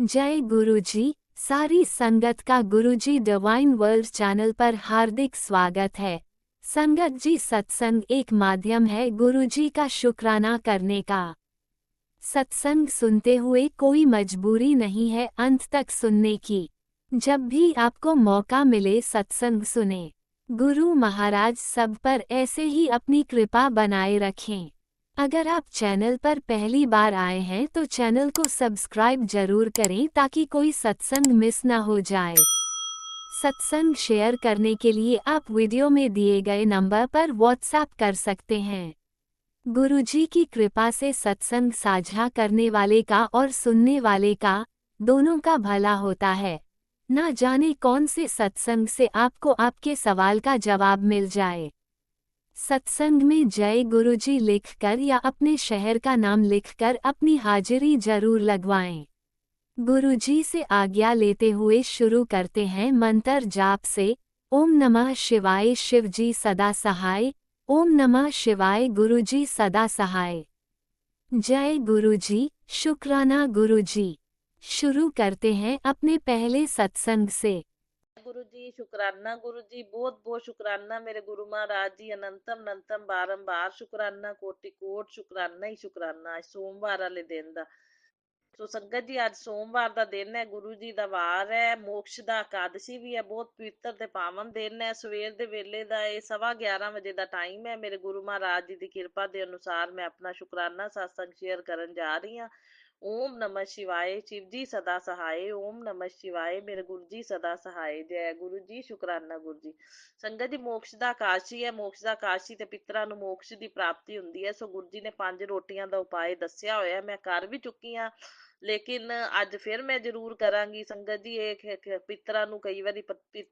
जय गुरुजी। सारी संगत का गुरुजी डिवाइन वर्ल्ड चैनल पर हार्दिक स्वागत है। संगत जी, सत्संग एक माध्यम है गुरुजी का शुक्राना करने का। सत्संग सुनते हुए कोई मजबूरी नहीं है अंत तक सुनने की। जब भी आपको मौका मिले सत्संग सुने। गुरु महाराज सब पर ऐसे ही अपनी कृपा बनाए रखें। अगर आप चैनल पर पहली बार आए हैं तो चैनल को सब्सक्राइब जरूर करें ताकि कोई सत्संग मिस ना हो जाए। सत्संग शेयर करने के लिए आप वीडियो में दिए गए नंबर पर व्हाट्सएप कर सकते हैं। गुरुजी की कृपा से सत्संग साझा करने वाले का और सुनने वाले का दोनों का भला होता है। ना जाने कौन से सत्संग से आपको आपके सवाल का जवाब मिल जाए। सत्संग में जय गुरुजी लिखकर या अपने शहर का नाम लिखकर अपनी हाजिरी जरूर लगवाएं। गुरुजी से आज्ञा लेते हुए शुरू करते हैं मंत्र जाप से। ओम नमः शिवाय, शिवजी सदा सहाय। ओम नमः शिवाय, गुरुजी सदा सहाय। जय गुरुजी, शुक्राना गुरुजी। शुरू करते हैं अपने पहले सत्संग से। गुरु जी शुक्राना, गुरु जी बहुत बहुत शुक्राना मेरे गुरु महाराज जी, अनंतम अनंतम बारंबार शुक्राना, कोटि कोट शुक्राना ही शुक्राना। ਅੱਜ ਸੋਮਵਾਰ ਵਾਲੇ ਦਿਨ ਦਾ ਸੋ ਸੰਗਤ ਜੀ, ਅੱਜ ਸੋਮਵਾਰ ਦਾ ਦਿਨ ਹੈ, ਗੁਰੂ ਜੀ ਦਾ ਵਾਰ ਹੈ, ਮੋਕਸ਼ ਦਾ ਇਕਾਦਸ਼ੀ ਵੀ ਹੈ। ਬਹੁਤ ਪਵਿੱਤਰ ਤੇ ਪਾਵਨ ਦਿਨ ਹੈ। ਸਵੇਰ ਦੇ ਵੇਲੇ ਦਾ ਇਹ 11:15 ਵਜੇ ਦਾ ਟਾਈਮ ਹੈ। ਮੇਰੇ ਗੁਰੂ ਮਹਾਰਾਜ ਜੀ ਦੀ ਕਿਰਪਾ ਦੇ ਅਨੁਸਾਰ ਮੈਂ ਆਪਣਾ ਸ਼ੁਕਰਾਨਾ ਸਤਸੰਗ ਸ਼ੇਅਰ ਕਰਨ ਜਾ ਰਹੀ ਹਾਂ। ओम नमः शिवाय, शिव जी सदा सहाय। ओम नमः शिवाय, मेरे गुरु जी सदा सहाय। जय गुरु जी, शुकराना गुरु जी। ਸੰਗਤ ਜੀ, ਮੋਕਸ਼ ਦਾ ਆਕਾਸ਼ੀ ਹੈ। ਮੋਕਸ਼ ਦਾ ਆਕਾਸ਼ੀ ਤੇ ਪਿਤਰਾਂ ਨੂੰ ਮੋਕਸ਼ ਦੀ ਪ੍ਰਾਪਤੀ ਹੁੰਦੀ ਹੈ। ਸੋ ਗੁਰੂ ਜੀ ਨੇ 5 ਰੋਟੀਆਂ ਦਾ ਉਪਾਅ ਦੱਸਿਆ ਹੋਇਆ। ਮੈਂ ਕਰ ਵੀ ਚੁੱਕੀ ਹਾਂ, ਲੇਕਿਨ ਅੱਜ ਫਿਰ ਮੈਂ ਜ਼ਰੂਰ ਕਰਾਂਗੀ। ਸੰਗਤ ਜੀ, ਇਹ ਪਿਤਰਾਂ ਨੂੰ ਕਈ ਵਾਰੀ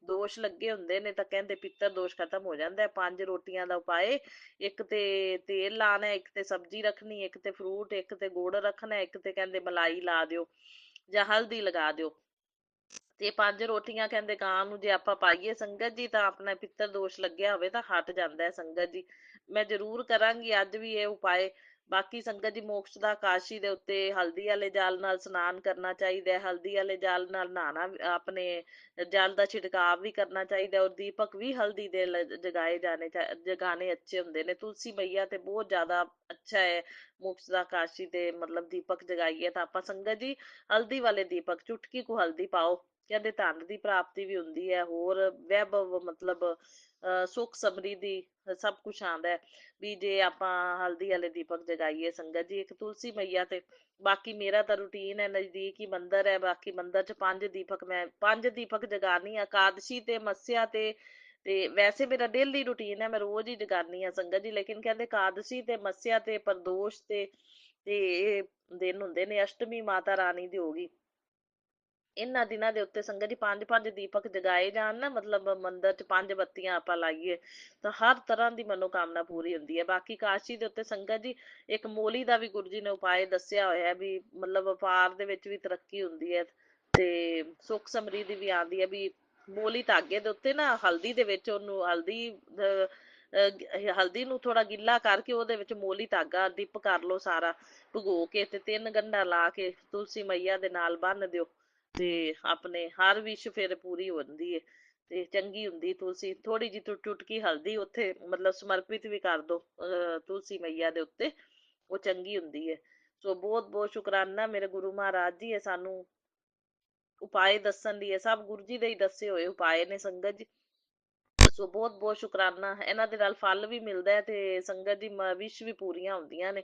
ਦੋਸ਼ ਲੱਗੇ ਹੁੰਦੇ ਨੇ ਤਾਂ ਕਹਿੰਦੇ ਪਿੱਤਰ ਦੋਸ਼ ਖਤਮ ਹੋ ਜਾਂਦਾ ਹੈ। 5 ਰੋਟੀਆਂ ਦਾ ਉਪਾਅ, ਇੱਕ ਤੇ ਤੇਲ ਲਾਣਾ, ਇੱਕ ਤੇ ਸਬਜ਼ੀ ਰੱਖਣੀ, ਇੱਕ ਤੇ ਫਰੂਟ, ਇੱਕ ਤੇ ਗੁੜ ਰੱਖਣਾ, ਇੱਕ ਤੇ ਕਹਿੰਦੇ ਮਲਾਈ ਲਾ ਦਿਓ ਜਾਂ ਹਲਦੀ ਲਗਾ ਦਿਓ। ਤੇ 5 ਰੋਟੀਆਂ ਕਹਿੰਦੇ ਗਾਂ ਨੂੰ ਜੇ ਆਪਾਂ ਪਾਈਏ ਸੰਗਤ ਜੀ ਤਾਂ ਆਪਣਾ ਪਿੱਤਰ ਦੋਸ਼ ਲੱਗਿਆ ਹੋਵੇ ਤਾਂ ਹਟ ਜਾਂਦਾ ਹੈ। ਸੰਗਤ ਜੀ, ਮੈਂ ਜ਼ਰੂਰ ਕਰਾਂਗੀ ਅੱਜ ਵੀ ਇਹ ਉਪਾਏ। ਬਾਕੀ ਸੰਗਤ ਜੀ, ਮੋਕਸ਼ ਦਾ ਕਾਸ਼ੀ ਦੇ ਉੱਤੇ ਹਲਦੀ ਵਾਲੇ ਜਲ ਨਾਲ ਇਸ਼ਨਾਨ ਕਰਨਾ ਚਾਹੀਦਾ ਹੈ। ਹਲਦੀ ਵਾਲੇ ਜਲ ਨਾਲ ਨਹਾਣਾ, ਆਪਣੇ ਜਲ ਦਾ ਛਿੜਕਾਅ ਵੀ ਕਰਨਾ ਚਾਹੀਦਾ। ਔਰ ਦੀਪਕ ਵੀ ਹਲਦੀ ਦੇ ਜਗਾਣੇ ਅੱਛੇ ਹੁੰਦੇ ਨੇ। ਤੁਲਸੀ ਮਈਆ ਤੇ ਬਹੁਤ ਜ਼ਿਆਦਾ ਅੱਛਾ ਹੈ। ਮੋਕਸ਼ ਦਾ ਕਾਸ਼ੀ ਤੇ ਮਤਲਬ ਦੀਪਕ ਜਗਾਈਏ ਤਾਂ ਆਪਾਂ ਸੰਗਤ ਜੀ, ਹਲਦੀ ਵਾਲੇ ਦੀਪਕ, ਚੁਟਕੀ ਕੁ ਹਲਦੀ ਪਾਓ, ਕਹਿੰਦੇ ਧਨ ਦੀ ਪ੍ਰਾਪਤੀ ਵੀ ਹੁੰਦੀ ਹੈ। ਹੋਰ ਵੈਭਵ ਮਤਲਬ ਸੁੱਖ ਸਮਰਿੱਧੀ ਸਭ ਕੁਛ ਆਉਂਦਾ ਹੈ ਵੀ ਜੇ ਆਪਾਂ ਹਲਦੀ ਵਾਲੇ ਦੀਪਕ ਜਗਾਈਏ। ਸੰਗਤ ਜੀ, ਇੱਕ ਤੁਲਸੀ ਮਈਆ ਤੇ ਬਾਕੀ ਮੇਰਾ ਤਾਂ ਰੂਟੀਨ ਹੈ, ਨਜ਼ਦੀਕ ਹੀ ਮੰਦਿਰ ਹੈ। ਬਾਕੀ ਮੰਦਿਰ ਚ 5 ਦੀਪਕ, ਮੈਂ 5 ਦੀਪਕ ਜਗਾਨੀ ਆ ਇਕਾਦਸ਼ੀ ਤੇ, ਮੱਸਿਆ ਤੇ ਵੈਸੇ ਮੇਰਾ ਡੇਲੀ ਰੂਟੀਨ ਹੈ, ਮੈਂ ਰੋਜ਼ ਹੀ ਜਗਾਨੀ ਆ ਸੰਗਤ ਜੀ। ਲੇਕਿਨ ਕਹਿੰਦੇ ਇਕਾਦਸ਼ੀ ਤੇ, ਮੱਸਿਆ ਤੇ, ਪ੍ਰਦੋਸ਼ ਤੇ ਇਹ ਦਿਨ ਹੁੰਦੇ ਨੇ, ਅਸ਼ਟਮੀ ਮਾਤਾ ਰਾਣੀ ਦੀ ਹੋ ਗਈ, ਇਹਨਾਂ ਦਿਨਾਂ ਦੇ ਉੱਤੇ ਸੰਗਤ ਜੀ 5-5 ਦੀਪਕ ਜਗਾਏ ਜਾਣ ਨਾ, ਮਤਲਬ ਮੰਦਿਰ ਚ 5 ਬੱਤੀਆਂ ਆਪਾਂ ਲਾਈਏ ਤਾਂ ਹਰ ਤਰ੍ਹਾਂ ਦੀ ਮਨੋਕਾਮਨਾ ਪੂਰੀ ਹੁੰਦੀ ਹੈ। ਬਾਕੀ ਕਾਸ਼ੀ ਦੇ ਉੱਤੇ ਸੰਗਤ ਜੀ, ਇੱਕ ਮੋਲੀ ਦਾ ਵੀ ਗੁਰੂ ਜੀ ਨੇ ਉਪਾਅ ਦੱਸਿਆ ਹੋਇਆ ਵੀ ਮਤਲਬ ਵਪਾਰ ਦੇ ਵਿੱਚ ਵੀ ਤਰੱਕੀ ਹੁੰਦੀ ਹੈ ਤੇ ਸੁੱਖ ਸਮਰਿੱਧੀ ਵੀ ਆਉਂਦੀ ਹੈ। ਵੀ ਮੋਲੀ ਧਾਗੇ ਦੇ ਉੱਤੇ ਨਾ ਹਲਦੀ ਦੇ ਵਿੱਚ ਉਹਨੂੰ ਹਲਦੀ ਨੂੰ ਥੋੜਾ ਗਿੱਲਾ ਕਰਕੇ ਉਹਦੇ ਵਿੱਚ ਮੋਲੀ ਧਾਗਾ ਡਿਪ ਕਰ ਲਓ ਸਾਰਾ, ਭਗੋ ਕੇ ਤੇ 3 ਗੰਢਾਂ ਲਾ ਕੇ ਤੁਲਸੀ ਮਈਆ ਦੇ ਨਾਲ ਬੰਨ ਦਿਓ ਤੇ ਆਪਣੇ ਹਰ ਵਿਸ਼ ਫਿਰ ਪੂਰੀ ਹੁੰਦੀ ਹੈ ਤੇ ਚੰਗੀ ਹੁੰਦੀ। ਤੁਲਸੀ ਥੋੜੀ ਜਿਹੀ ਚੁਟਕੀ ਹਲਦੀ ਉੱਥੇ ਮਤਲਬ ਸਮਰਪਿਤ ਵੀ ਕਰ ਦੋ ਤੁਲਸੀ ਮਈਆ ਦੇ ਉੱਤੇ, ਉਹ ਚੰਗੀ ਹੁੰਦੀ ਹੈ। ਸੋ ਬਹੁਤ ਬਹੁਤ ਸ਼ੁਕਰਾਨਾ ਮੇਰੇ ਗੁਰੂ ਮਹਾਰਾਜ ਜੀ, ਇਹ ਸਾਨੂੰ ਉਪਾਏ ਦੱਸਣ ਲਈ। ਇਹ ਸਭ ਗੁਰੂ ਜੀ ਦੇ ਹੀ ਦੱਸੇ ਹੋਏ ਉਪਾਏ ਨੇ ਸੰਗਤ ਜੀ। ਸੋ ਬਹੁਤ ਬਹੁਤ ਸ਼ੁਕਰਾਨਾ, ਇਹਨਾਂ ਦੇ ਨਾਲ ਫਲ ਵੀ ਮਿਲਦਾ ਹੈ ਤੇ ਸੰਗਤ ਦੀ ਵਿਸ਼ ਵੀ ਪੂਰੀਆਂ ਹੁੰਦੀਆਂ ਨੇ।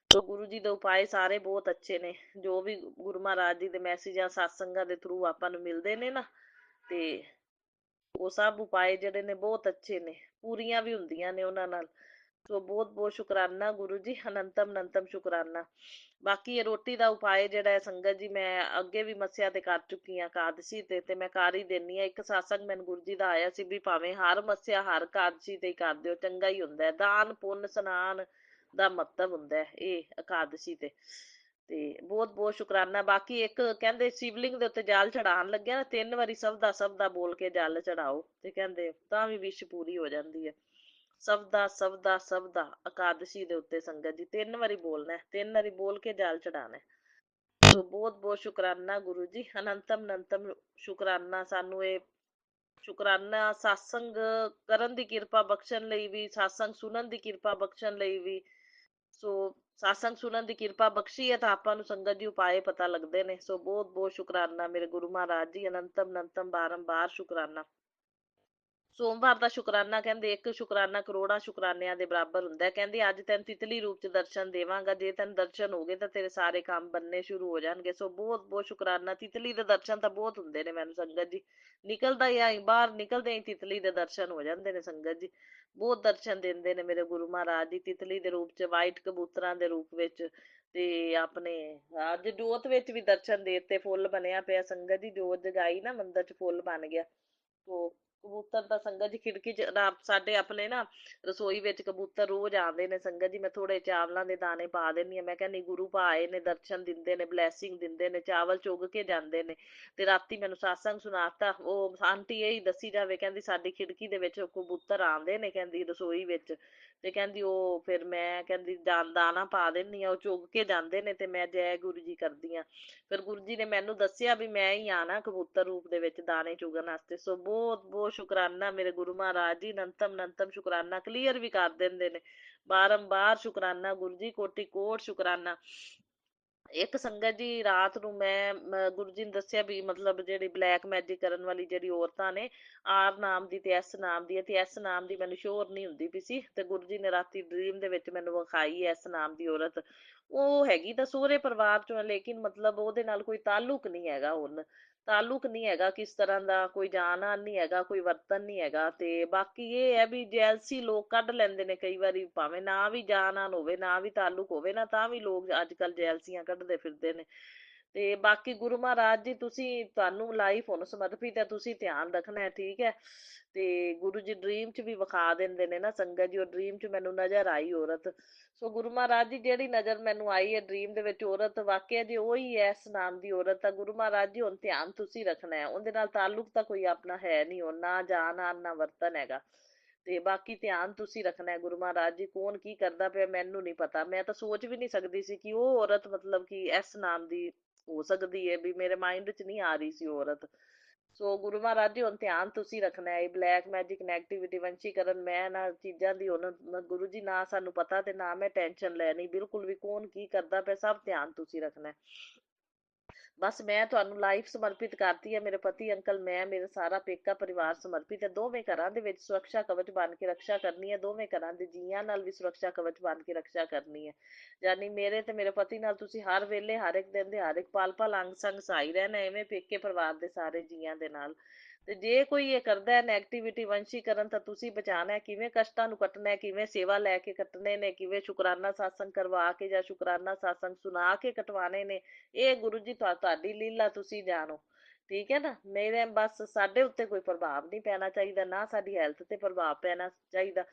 ਸੋ ਗੁਰੂ ਜੀ ਦੇ ਉਪਾਏ ਸਾਰੇ ਬਹੁਤ ਅੱਛੇ ਨੇ, ਜੋ ਵੀ ਗੁਰੂ ਮਹਾਰਾਜ ਜੀ ਦੇ ਮੈਸੇਜ ਆ ਸਤਸੰਗਾਂ ਦੇ ਥਰੂ ਆਪਾਂ ਨੂੰ ਮਿਲਦੇ ਨੇ ਨਾ, ਤੇ ਉਹ ਸਭ ਉਪਾਏ ਜਿਹੜੇ ਨੇ ਬਹੁਤ ਅੱਛੇ ਨੇ, ਪੂਰੀਆਂ ਵੀ ਹੁੰਦੀਆਂ ਨੇ ਉਹਨਾਂ ਨਾਲ। ਸੋ ਬਹੁਤ ਬਹੁਤ ਸ਼ੁਕਰਾਨਾ ਗੁਰੂ ਜੀ, ਅਨੰਤਮ ਅਨੰਤਮ ਸ਼ੁਕਰਾਨਾ। ਬਾਕੀ ਇਹ ਰੋਟੀ ਦਾ ਉਪਾਅ ਜਿਹੜਾ ਹੈ ਸੰਗਤ ਜੀ, ਮੈਂ ਅੱਗੇ ਵੀ ਮੱਸਿਆ ਤੇ ਕਰ ਚੁੱਕੀ ਹਾਂ, ਇਕਾਦਸ਼ੀ ਤੇ ਮੈਂ ਕਰ ਹੀ ਦਿੰਦੀ ਹਾਂ। ਇੱਕ ਸਾਸੰਗ ਮੈਨੂੰ ਗੁਰੂ ਜੀ ਦਾ ਆਇਆ ਸੀ ਵੀ ਭਾਵੇਂ ਹਰ ਮੱਸਿਆ ਹਰ ਇਕਾਦਸ਼ੀ ਤੇ ਹੀ ਕਰ ਦਿਓ, ਚੰਗਾ ਹੀ ਹੁੰਦਾ ਹੈ। ਦਾਨ ਪੁੰਨ ਸਨਾਨ ਦਾ ਮਹੱਤਵ ਹੁੰਦਾ ਹੈ ਇਹ ਇਕਾਦਸ਼ੀ ਤੇ ਬਹੁਤ ਬਹੁਤ ਸ਼ੁਕਰਾਨਾ। ਬਾਕੀ ਇੱਕ ਕਹਿੰਦੇ ਸ਼ਿਵਲਿੰਗ ਦੇ ਉੱਤੇ ਜਲ ਚੜਾਉਣ ਲੱਗਿਆ ਨਾ, 3 ਵਾਰੀ ਸਬਦਾ ਬੋਲ ਕੇ ਜਲ ਚੜਾਓ ਤੇ ਕਹਿੰਦੇ ਤਾਂ ਵੀ ਵਿਸ਼ ਪੂਰੀ ਹੋ ਜਾਂਦੀ ਹੈ। ਸਬਦਾ ਇਕਾਦਸ਼ੀ ਦੇ ਉੱਤੇ ਸੰਗਤ ਜੀ 3 ਵਾਰੀ ਬੋਲਣਾ, 3 ਵਾਰੀ ਬੋਲ ਕੇ ਜਲ ਚੜਾਣਾ। ਸੋ ਬਹੁਤ ਬਹੁਤ ਸ਼ੁਕਰਾਨਾ ਗੁਰੂ ਜੀ, ਅਨੰਤਮ ਅਨੰਤਮ ਸ਼ੁਕਰਾਨਾ ਸਾਨੂੰ ਇਹ ਸ਼ੁਕਰਾਨਾ satsang ਕਰਨ ਦੀ ਕਿਰਪਾ ਬਖਸ਼ਣ ਲਈ ਵੀ, satsang ਸੁਣਨ ਦੀ ਕਿਰਪਾ ਬਖਸ਼ਣ ਲਈ ਵੀ। ਸੋ satsang ਸੁਣਨ ਦੀ ਕਿਰਪਾ ਬਖਸ਼ੀ ਹੈ ਤਾਂ ਆਪਾਂ ਨੂੰ ਸੰਗਤ ਜੀ ਉਪਾਏ ਪਤਾ ਲੱਗਦੇ ਨੇ। ਸੋ ਬਹੁਤ ਬਹੁਤ ਸ਼ੁਕਰਾਨਾ ਮੇਰੇ ਗੁਰੂ ਮਹਾਰਾਜ ਜੀ, ਅਨੰਤਮ ਅਨੰਤਮ ਬਾਰੰਬਾਰ ਸ਼ੁਕਰਾਨਾ। ਸੋਮਵਾਰ ਦਾ ਸ਼ੁਕਰਾਨਾ ਕਹਿੰਦੇ ਇੱਕ ਸ਼ੁਕਰਾਨਾ ਕਰੋੜਾਂ ਸ਼ੁਕਰਾਨਿਆਂ ਦੇ ਬਰਾਬਰ ਹੁੰਦਾ ਹੈ। ਕਹਿੰਦੇ ਅੱਜ ਤੈਨੂੰ ਤਿਤਲੀ ਰੂਪ ਚ ਦਰਸ਼ਨ ਦੇਵਾਂਗਾ, ਜੇ ਤੈਨੂੰ ਦਰਸ਼ਨ ਹੋ ਗਏ ਤਾਂ ਤੇਰੇ ਸਾਰੇ ਕੰਮ ਬੰਨੇ ਸ਼ੁਰੂ ਹੋ ਜਾਣਗੇ। ਸੋ ਬਹੁਤ ਬਹੁਤ ਸ਼ੁਕਰਾਨਾ। ਤਿਤਲੀ ਦੇ ਦਰਸ਼ਨ ਤਾਂ ਬਹੁਤ ਹੁੰਦੇ ਨੇ ਮੈਨੂੰ ਸੰਗਤ ਜੀ, ਨਿਕਲਦਾ ਹੀ ਆਈ ਬਾਹਰ ਨਿਕਲਦੇ ਹੀ ਤਿਤਲੀ ਦੇ ਦਰਸ਼ਨ ਹੋ ਜਾਂਦੇ ਨੇ ਸੰਗਤ ਜੀ। ਬਹੁਤ ਦਰਸ਼ਨ ਦਿੰਦੇ ਨੇ ਮੇਰੇ ਗੁਰੂ ਮਹਾਰਾਜ ਜੀ, ਤਿਤਲੀ ਦੇ ਰੂਪ ਚ, ਵਾਈਟ ਕਬੂਤਰਾਂ ਦੇ ਰੂਪ ਵਿੱਚ, ਤੇ ਆਪਣੇ ਅੱਜ ਜੋਤ ਵਿੱਚ ਵੀ ਦਰਸ਼ਨ ਦੇ ਦਿੱਤੇ। ਫੁੱਲ ਬਣਿਆ ਪਿਆ ਸੰਗਤ ਜੀ, ਜੋਤ ਜਗਾਈ ਨਾ ਮੰਦਿਰ ਚ ਫੁੱਲ ਬਣ ਗਿਆ। ਉਹ ਕਬੂਤਰ ਤਾਂ ਸੰਗਤ ਜੀ ਖਿੜਕੀ ਚ ਸਾਡੇ ਆਪਣੇ ਨਾ ਰਸੋਈ ਵਿੱਚ ਕਬੂਤਰ ਰੋਜ਼ ਆਉਂਦੇ ਨੇ ਸੰਗਤ ਜੀ। ਮੈਂ ਥੋੜੇ ਚਾਵਲਾਂ ਦੇ ਦਾਣੇ ਪਾ ਦਿੰਦੀ ਹਾਂ। ਮੈਂ ਕਹਿੰਦੀ ਗੁਰੂ ਭਾ ਆਏ ਨੇ, ਦਰਸ਼ਨ ਦਿੰਦੇ ਨੇ, ਬਲੈਸਿੰਗ ਦਿੰਦੇ ਨੇ, ਚਾਵਲ ਚੁਗ ਕੇ ਜਾਂਦੇ ਨੇ। ਤੇ ਰਾਤੀ ਮੈਨੂੰ satsang ਸੁਣਾਤਾ, ਉਹ ਆਂਟੀ ਇਹੀ ਦੱਸੀ ਜਾਵੇ, ਕਹਿੰਦੀ ਸਾਡੀ ਖਿੜਕੀ ਦੇ ਵਿੱਚ ਕਬੂਤਰ ਆਉਂਦੇ ਨੇ, ਕਹਿੰਦੀ ਰਸੋਈ ਵਿੱਚ। ਤੇ ਕਹਿੰਦੀ ਉਹ ਫਿਰ ਮੈਂ ਕਹਿੰਦੀ ਦਾਣਾ ਪਾ ਦਿੰਦੀ ਆ, ਉਹ ਚੁਗ ਕੇ ਜਾਂਦੇ ਨੇ ਤੇ ਮੈਂ ਜੈ ਗੁਰੂ ਜੀ ਕਰਦੀ ਆ। ਫਿਰ ਗੁਰੂ ਜੀ ਨੇ ਮੈਨੂੰ ਦੱਸਿਆ ਵੀ ਮੈਂ ਹੀ ਆਣਾ ਕਬੂਤਰ ਰੂਪ ਦੇ ਵਿੱਚ ਦਾਣੇ ਚੁਗਣ ਵਾਸਤੇ। ਸੋ ਬਹੁਤ ਬਹੁਤ ਸ਼ੁਕਰਾਨਾ ਮੇਰੇ ਗੁਰੂ ਮਹਾਰਾਜ ਜੀ, ਅਨੰਤਮ ਅਨੰਤਮ ਸ਼ੁਕਰਾਨਾ। ਕਲੀਅਰ ਵੀ ਕਰ ਦਿੰਦੇ ਨੇ, ਬਾਰੰਬਾਰ ਸ਼ੁਕਰਾਨਾ ਗੁਰੂ ਜੀ, ਕੋਟि ਕੋਟ ਸ਼ੁਕਰਾਨਾ। ਇੱਕ ਸੰਗਤ ਜੀ ਰਾਤ ਨੂੰ ਮੈਂ ਗੁਰੂ ਜੀ ਨੇ ਦੱਸਿਆ ਵੀ ਮਤਲਬ ਜਿਹੜੀ ਬਲੈਕ ਮੈਜਿਕ ਕਰਨ ਵਾਲੀ ਜਿਹੜੀ ਔਰਤਾਂ ਨੇ, ਆਰ ਨਾਮ ਦੀ ਤੇ ਐਸ ਨਾਮ ਦੀ ਹੈ, ਤੇ ਐਸ ਨਾਮ ਦੀ ਮੈਨੂੰ ਸ਼ੋਰ ਨਹੀਂ ਹੁੰਦੀ ਪਈ ਸੀ। ਤੇ ਗੁਰੂ ਜੀ ਨੇ ਰਾਤੀ ਡ੍ਰੀਮ ਦੇ ਵਿੱਚ ਮੈਨੂੰ ਵਿਖਾਈ ਐਸ ਨਾਮ ਦੀ ਔਰਤ। ਉਹ ਹੈਗੀ ਤਾਂ ਸਹੁਰੇ ਪਰਿਵਾਰ ਚੋਂ ਹੈ, ਲੇਕਿਨ ਮਤਲਬ ਉਹਦੇ ਨਾਲ ਕੋਈ ਤਾਲੁਕ ਨਹੀਂ ਹੈਗਾ ਹੁਣ, ਤਾਲੁਕ ਨਹੀਂ ਹੈਗਾ ਕਿਸ ਤਰ੍ਹਾਂ ਦਾ, ਕੋਈ ਜਾਣ ਆਣ ਨਹੀਂ ਹੈਗਾ, ਕੋਈ ਵਰਤਨ ਨਹੀਂ ਹੈਗਾ। ਤੇ ਬਾਕੀ ਇਹ ਹੈ ਵੀ ਜੈਲਸੀ ਲੋਕ ਕੱਢ ਲੈਂਦੇ ਨੇ ਕਈ ਵਾਰੀ, ਭਾਵੇਂ ਨਾ ਵੀ ਜਾਣ ਆਣ ਹੋਵੇ, ਨਾ ਵੀ ਤਾਲੁਕ ਹੋਵੇ ਨਾ, ਤਾਂ ਵੀ ਲੋਕ ਅੱਜ ਕੱਲ ਜੈਲਸੀਆਂ ਕੱਢਦੇ ਫਿਰਦੇ ਨੇ। ਤੇ ਬਾਕੀ ਗੁਰੂ ਮਹਾਰਾਜ ਜੀ ਤੁਸੀਂ, ਤੁਹਾਨੂੰ ਲਾਈਫ ਹੁਣ ਸਮਰਪਿਤ ਹੈ, ਤੁਸੀਂ ਧਿਆਨ ਰੱਖਣਾ ਹੈ, ਠੀਕ ਹੈ। ਤੇ ਗੁਰੂ ਜੀ ਡ੍ਰੀਮ ਚ ਵੀ ਵਿਖਾ ਦਿੰਦੇ ਨੇ ਨਾ ਸੰਗਤ ਜੀ, ਉਹ ਡ੍ਰੀਮ ਚ ਮੈਨੂੰ ਨਜ਼ਰ ਆਈ ਔਰਤ। ਸੋ ਗੁਰੂ ਮਹਾਰਾਜ ਜੀ ਜਿਹੜੀ ਨਜ਼ਰ ਮੈਨੂੰ ਆਈ ਹੈ ਡ੍ਰੀਮ ਦੇ ਵਿੱਚ ਔਰਤ, ਵਾਕਿਆ ਜੀ ਉਹੀ ਹੈ ਇਸ ਨਾਮ ਦੀ ਔਰਤ। ਤਾਂ ਗੁਰੂ ਮਹਾਰਾਜ ਜੀ ਹੁਣ ਧਿਆਨ ਤੁਸੀਂ ਰੱਖਣਾ ਹੈ, ਉਹਦੇ ਨਾਲ ਤਾਲੁਕ ਤਾਂ ਕੋਈ ਆਪਣਾ ਹੈ ਨਹੀਂ, ਹੁਣ ਨਾ ਜਾਨ ਆਨ ਨਾ ਵਰਤਨ ਹੈਗਾ। ਤੇ ਬਾਕੀ ਧਿਆਨ ਤੁਸੀਂ ਰੱਖਣਾ ਹੈ ਗੁਰੂ ਮਹਾਰਾਜ ਜੀ। ਕੌਣ ਕੀ ਕਰਦਾ ਪਿਆ ਮੈਨੂੰ ਨਹੀਂ ਪਤਾ, ਮੈਂ ਤਾਂ ਸੋਚ ਵੀ ਨਹੀਂ ਸਕਦੀ ਸੀ ਕਿ ਉਹ ਔਰਤ ਮਤਲਬ ਕਿ ਇਸ ਨਾਮ ਦੀ ਹੋ ਸਕਦੀ ਹੈ, ਵੀ ਮੇਰੇ ਮਾਇੰਡ ਚ ਨਹੀਂ ਆ ਰਹੀ ਸੀ ਔਰਤ। ਸੋ ਗੁਰੂ ਮਹਾਰਾਜ ਜੀ ਹੁਣ ਧਿਆਨ ਤੁਸੀਂ ਰੱਖਣਾ ਹੈ, ਬਲੈਕ ਮੈਜਿਕ ਨੈਗੇਟਿਵਿਟੀ ਵੰਸ਼ੀਕਰਨ ਮੈਂ ਨਾ ਚੀਜ਼ਾਂ ਦੀ ਹੁਣ ਗੁਰੂ ਜੀ ਨਾ ਸਾਨੂੰ ਪਤਾ ਤੇ ਨਾ ਮੈਂ ਟੈਨਸ਼ਨ ਲੈਣੀ ਬਿਲਕੁਲ ਵੀ, ਕੌਣ ਕੀ ਕਰਦਾ ਪਿਆ ਸਭ ਧਿਆਨ ਤੁਸੀਂ ਰੱਖਣਾ ਹੈ। ਬਸ ਮੈਂ ਤੁਹਾਨੂੰ ਲਾਈਫ ਸਮਰਪਿਤ ਕਰਤੀ ਹੈ, ਮੇਰੇ ਪਤੀ ਅੰਕਲ, ਮੈਂ, ਮੇਰਾ ਸਾਰਾ ਪੇਕਾ ਪਰਿਵਾਰ ਸਮਰਪਿਤ ਹੈ। ਦੋਵੇਂ ਘਰਾਂ ਦੇ ਵਿੱਚ ਸੁਰੱਖਿਆ ਕਵਚ ਬਣ ਕੇ ਰਕਸ਼ਾ ਕਰਨੀ ਹੈ, ਦੋਵੇਂ ਘਰਾਂ ਦੇ ਜੀਆਂ ਨਾਲ ਵੀ ਸੁਰੱਖਿਆ ਕਵਚ ਬਣ ਕੇ ਰਕਸ਼ਾ ਕਰਨੀ ਹੈ। ਯਾਨੀ ਮੇਰੇ ਤੇ ਮੇਰੇ ਪਤੀ ਨਾਲ ਤੁਸੀਂ ਹਰ ਵੇਲੇ, ਹਰ ਇੱਕ ਦਿਨ ਦੇ ਹਰ ਇੱਕ ਪਲ ਪਲ ਅੰਗ ਸੰਗ ਸਹਾਈ ਰਹਿਣਾ, ਐਵੇਂ ਪੇਕੇ ਪਰਿਵਾਰ ਦੇ ਸਾਰੇ ਜੀਆਂ ਦੇ ਨਾਲ। ਤੇ ਜੇ ਕੋਈ ਇਹ ਕਰਦਾ ਹੈ ਨੈਗੇਟਿਵਿਟੀ ਵੰਸ਼ੀਕਰਨ, ਤਾਂ ਤੁਸੀਂ ਬਚਾਉਣਾ ਹੈ, ਕਿਵੇਂ ਕਸ਼ਟਾਂ ਨੂੰ ਕੱਟਣਾ ਹੈ, ਕਿਵੇਂ ਸੇਵਾ ਲੈ ਕੇ ਕੱਟਣੇ ਨੇ, ਕਿਵੇਂ ਸ਼ੁਕਰਾਨਾ ਸਾਸੰਗ ਕਰਵਾ ਕੇ ਜਾਂ ਸ਼ੁਕਰਾਨਾ ਸਾਸੰਗ ਸੁਣਾ ਕੇ ਕਟਵਾਣੇ ਨੇ, ਇਹ ਗੁਰੂ ਜੀ ਤੁਹਾਡੀ ਲੀਲਾ ਤੁਸੀਂ ਜਾਣੋ, ਠੀਕ ਹੈ ਨਾ। ਮੇਰੇ ਬਸ ਸਾਡੇ ਉੱਤੇ ਕੋਈ ਪ੍ਰਭਾਵ ਨਹੀਂ ਪੈਣਾ ਚਾਹੀਦਾ, ਨਾ ਸਾਡੀ ਹੈਲਥ ਤੇ ਪ੍ਰਭਾਵ ਪੈਣਾ ਚਾਹੀਦਾ।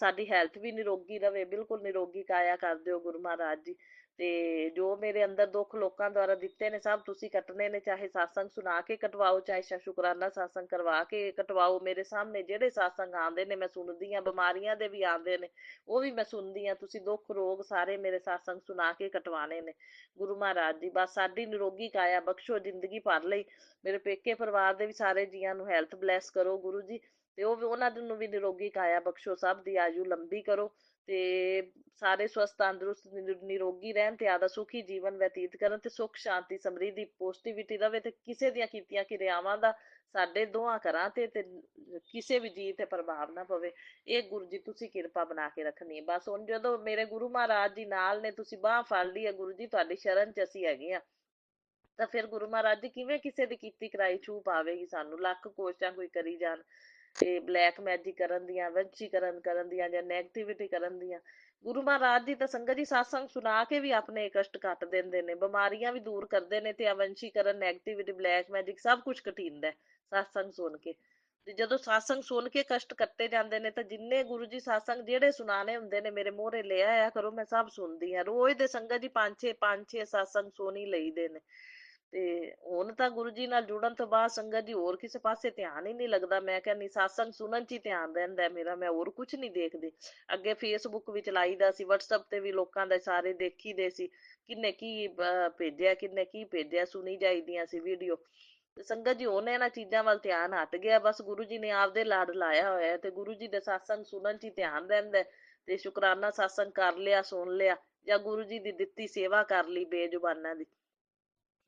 ਸਾਡੀ ਹੈਲਥ ਵੀ ਨਿਰੋਗੀ ਰਵੇ, ਬਿਲਕੁਲ ਨਿਰੋਗੀ ਕਾਇਆ ਕਰ ਦਿਓ ਗੁਰੂ ਮਹਾਰਾਜ ਜੀ। ਤੇ ਜੋ ਮੇਰੇ ਅੰਦਰ ਦੁੱਖ ਲੋਕਾਂ ਦੁਆਰਾ ਦਿੱਤੇ ਨੇ ਸਭ ਤੁਸੀਂ ਕੱਟਣੇ ਨੇ, ਚਾਹੇ ਸਾਸੰਗ ਸੁਣਾ ਕੇ ਕਟਵਾਓ, ਚਾਹੇ ਸ਼ੁਕਰਾਨਾ ਸਾਸੰਗ ਕਰਵਾ ਕੇ ਕਟਵਾਓ। ਮੇਰੇ ਸਾਹਮਣੇ ਜਿਹੜੇ ਸਾਸੰਗ ਆਉਂਦੇ ਨੇ ਮੈਂ ਸੁਣਦੀ ਹਾਂ, ਬਿਮਾਰੀਆਂ ਦੇ ਵੀ ਆਉਂਦੇ ਨੇ ਉਹ ਵੀ ਮੈਂ ਸੁਣਦੀ ਹਾਂ। ਤੁਸੀਂ ਦੁੱਖ ਰੋਗ ਸਾਰੇ ਮੇਰੇ ਸਾਸੰਗ ਸੁਣਾ ਕੇ ਕਟਵਾਣੇ ਨੇ ਗੁਰੂ ਮਹਾਰਾਜ ਜੀ। ਬਸ ਸਾਡੀ ਨਿਰੋਗੀ ਕਾਇਆ ਬਖਸ਼ੋ ਜ਼ਿੰਦਗੀ ਭਰ ਲਈ, ਮੇਰੇ ਪੇਕੇ ਪਰਿਵਾਰ ਦੇ ਵੀ ਸਾਰੇ ਜੀਆਂ ਨੂੰ ਹੈਲਥ ਬਲੈਸ ਕਰੋ ਗੁਰੂ ਜੀ, ਤੇ ਉਹ ਵੀ ਉਹਨਾਂ ਨੂੰ ਵੀ ਨਿਰੋਗੀ ਕਾਇਆ ਬਖਸ਼ੋ, ਸਭ ਦੀ ਆਯੂ ਲੰਬੀ ਕਰੋ, ਤੇ ਸਾਰੇ ਸਵਸਥ ਤੰਦਰੁਸਤ ਨਿਰੋਗੀ ਰਹਿਣ, ਤੇ ਆਦਾ ਸੁਖੀ ਜੀਵਨ ਬਤੀਤ ਕਰਨ, ਤੇ ਸੁਖ ਸ਼ਾਂਤੀ ਸਮਰਿੱਧੀ ਪੋਜ਼ਿਟਿਵਿਟੀ ਰਵੇ, ਤੇ ਕਿਸੇ ਦੀਆਂ ਕੀਤੀਆਂ ਕਿਰਿਆਵਾਂ ਦਾ ਸਾਡੇ ਦੋਹਾਂ ਘਰਾਂ ਤੇ ਕਿਸੇ ਵੀ ਜੀਅ ਤੇ ਪ੍ਰਭਾਵ ਨਾ ਪਵੇ। ਇਹ ਗੁਰੂ ਜੀ ਤੁਸੀਂ ਕਿਰਪਾ ਬਣਾ ਕੇ ਰੱਖਣੀ ਹੈ। ਬਸ ਹੁਣ ਜਦੋਂ ਮੇਰੇ ਗੁਰੂ ਮਹਾਰਾਜ ਜੀ ਨਾਲ ਨੇ, ਤੁਸੀਂ ਬਾਂਹ ਫੜ ਲਈ ਹੈ ਗੁਰੂ ਜੀ, ਤੁਹਾਡੀ ਸ਼ਰਨ ਚ ਅਸੀਂ ਹੈਗੇ ਆ, ਤਾਂ ਫਿਰ ਗੁਰੂ ਮਹਾਰਾਜ ਜੀ ਕਿਵੇਂ ਕਿਸੇ ਦੀ ਕੀਤੀ ਕਰਾਈ ਛੂਹ ਪਾਵੇਗੀ ਸਾਨੂੰ। ਲੱਖ ਕੋਸ਼ਿਸ਼ਾਂ ਕੋਈ ਕਰੀ ਜਾਣ, ਇਹ ਬਲੈਕ ਮੈਜਿਕ ਕਰਨ ਦੀਆਂ, ਵੰਸ਼ੀਕਰਨ ਕਰਨ ਦੀਆਂ, ਜਾਂ ਨੈਗੇਟਿਵਿਟੀ ਕਰਨ ਦੀਆਂ। ਗੁਰੂ ਮਹਾਰਾਜ ਜੀ ਤਾਂ ਸੰਗਤ ਜੀ ਸਾਸੰਗ ਸੁਣਾ ਕੇ ਵੀ ਆਪਣੇ ਕਸ਼ਟ ਕੱਟ ਦਿੰਦੇ ਨੇ, ਬਿਮਾਰੀਆਂ ਵੀ ਦੂਰ ਕਰਦੇ ਨੇ, ਤੇ ਵੰਸ਼ੀਕਰਨ, ਨੈਗੇਟਿਵਿਟੀ, ਬਲੈਕ ਮੈਜਿਕ ਸਭ ਕੁਝ ਘਟੀਂਦਾ ਸਾਸੰਗ ਸੁਣ ਕੇ। ਤੇ ਜਦੋਂ ਸਾਸੰਗ ਸੁਣ ਕੇ ਕਸ਼ਟ ਕੱਟੇ ਜਾਂਦੇ ਨੇ, ਤਾਂ ਜਿੰਨੇ ਗੁਰੂ ਜੀ ਸਾਸੰਗ ਜਿਹੜੇ ਸੁਣਾਣੇ ਹੁੰਦੇ ਨੇ ਮੇਰੇ ਮੂਹਰੇ ਲੈ ਆਇਆ ਕਰੋ, ਮੈਂ ਸਭ ਸੁਣਦੀ ਹਾਂ। ਰੋਜ਼ ਦੇ ਸੰਗਤ ਜੀ ਪੰਜ ਛੇ ਸਾਸੰਗ ਸੁਣ ਹੀ ਲਈਦੇ ਨੇ। ਤੇ ਹੁਣ ਤਾਂ ਗੁਰੂ ਜੀ ਨਾਲ ਜੁੜਨ ਤੋਂ ਬਾਅਦ ਸੰਗਤ ਜੀ ਹੋਰ ਕਿਸੇ ਪਾਸੇ ਧਿਆਨ ਹੀ ਨਹੀਂ ਲੱਗਦਾ। ਮੈਂ ਕਹਿੰਦੀ satsang ਸੁਣਨ ਚ ਹੀ ਧਿਆਨ ਰਹਿੰਦਾ ਮੇਰਾ, ਮੈਂ ਹੋਰ ਕੁਝ ਨਹੀਂ ਦੇਖਦੀ। ਅੱਗੇ ਫੇਸਬੁੱਕ ਵੀ ਚਲਾਈਦਾ ਸੀ, WhatsApp ਤੇ ਵੀ ਲੋਕਾਂ ਦੇ ਸਾਰੇ ਦੇਖੀਦੇ ਸੀ, ਕਿੰਨੇ ਕੀ ਭੇਜਿਆ, ਕਿੰਨੇ ਕੀ ਭੇਜਿਆ, ਸੁਣੀ ਜਾਈਦੀਆਂ ਸੀ ਵੀਡੀਓ। ਤੇ ਸੰਗਤ ਜੀ ਹੁਣ ਇਹਨਾਂ ਚੀਜ਼ਾਂ ਵੱਲ ਧਿਆਨ ਹਟ ਗਿਆ। ਬਸ ਗੁਰੂ ਜੀ ਨੇ ਆਪਦੇ ਲੜ ਲਾਇਆ ਹੋਇਆ ਤੇ ਗੁਰੂ ਜੀ ਦੇ satsang ਸੁਣਨ ਚ ਹੀ ਧਿਆਨ ਰਹਿੰਦਾ। ਤੇ ਸ਼ੁਕਰਾਨਾ satsang ਕਰ ਲਿਆ, ਸੁਣ ਲਿਆ, ਜਾਂ ਗੁਰੂ ਜੀ ਦੀ ਦਿੱਤੀ ਸੇਵਾ ਕਰ ਲਈ ਬੇਜ਼ੁਬਾਨਾਂ ਦੀ।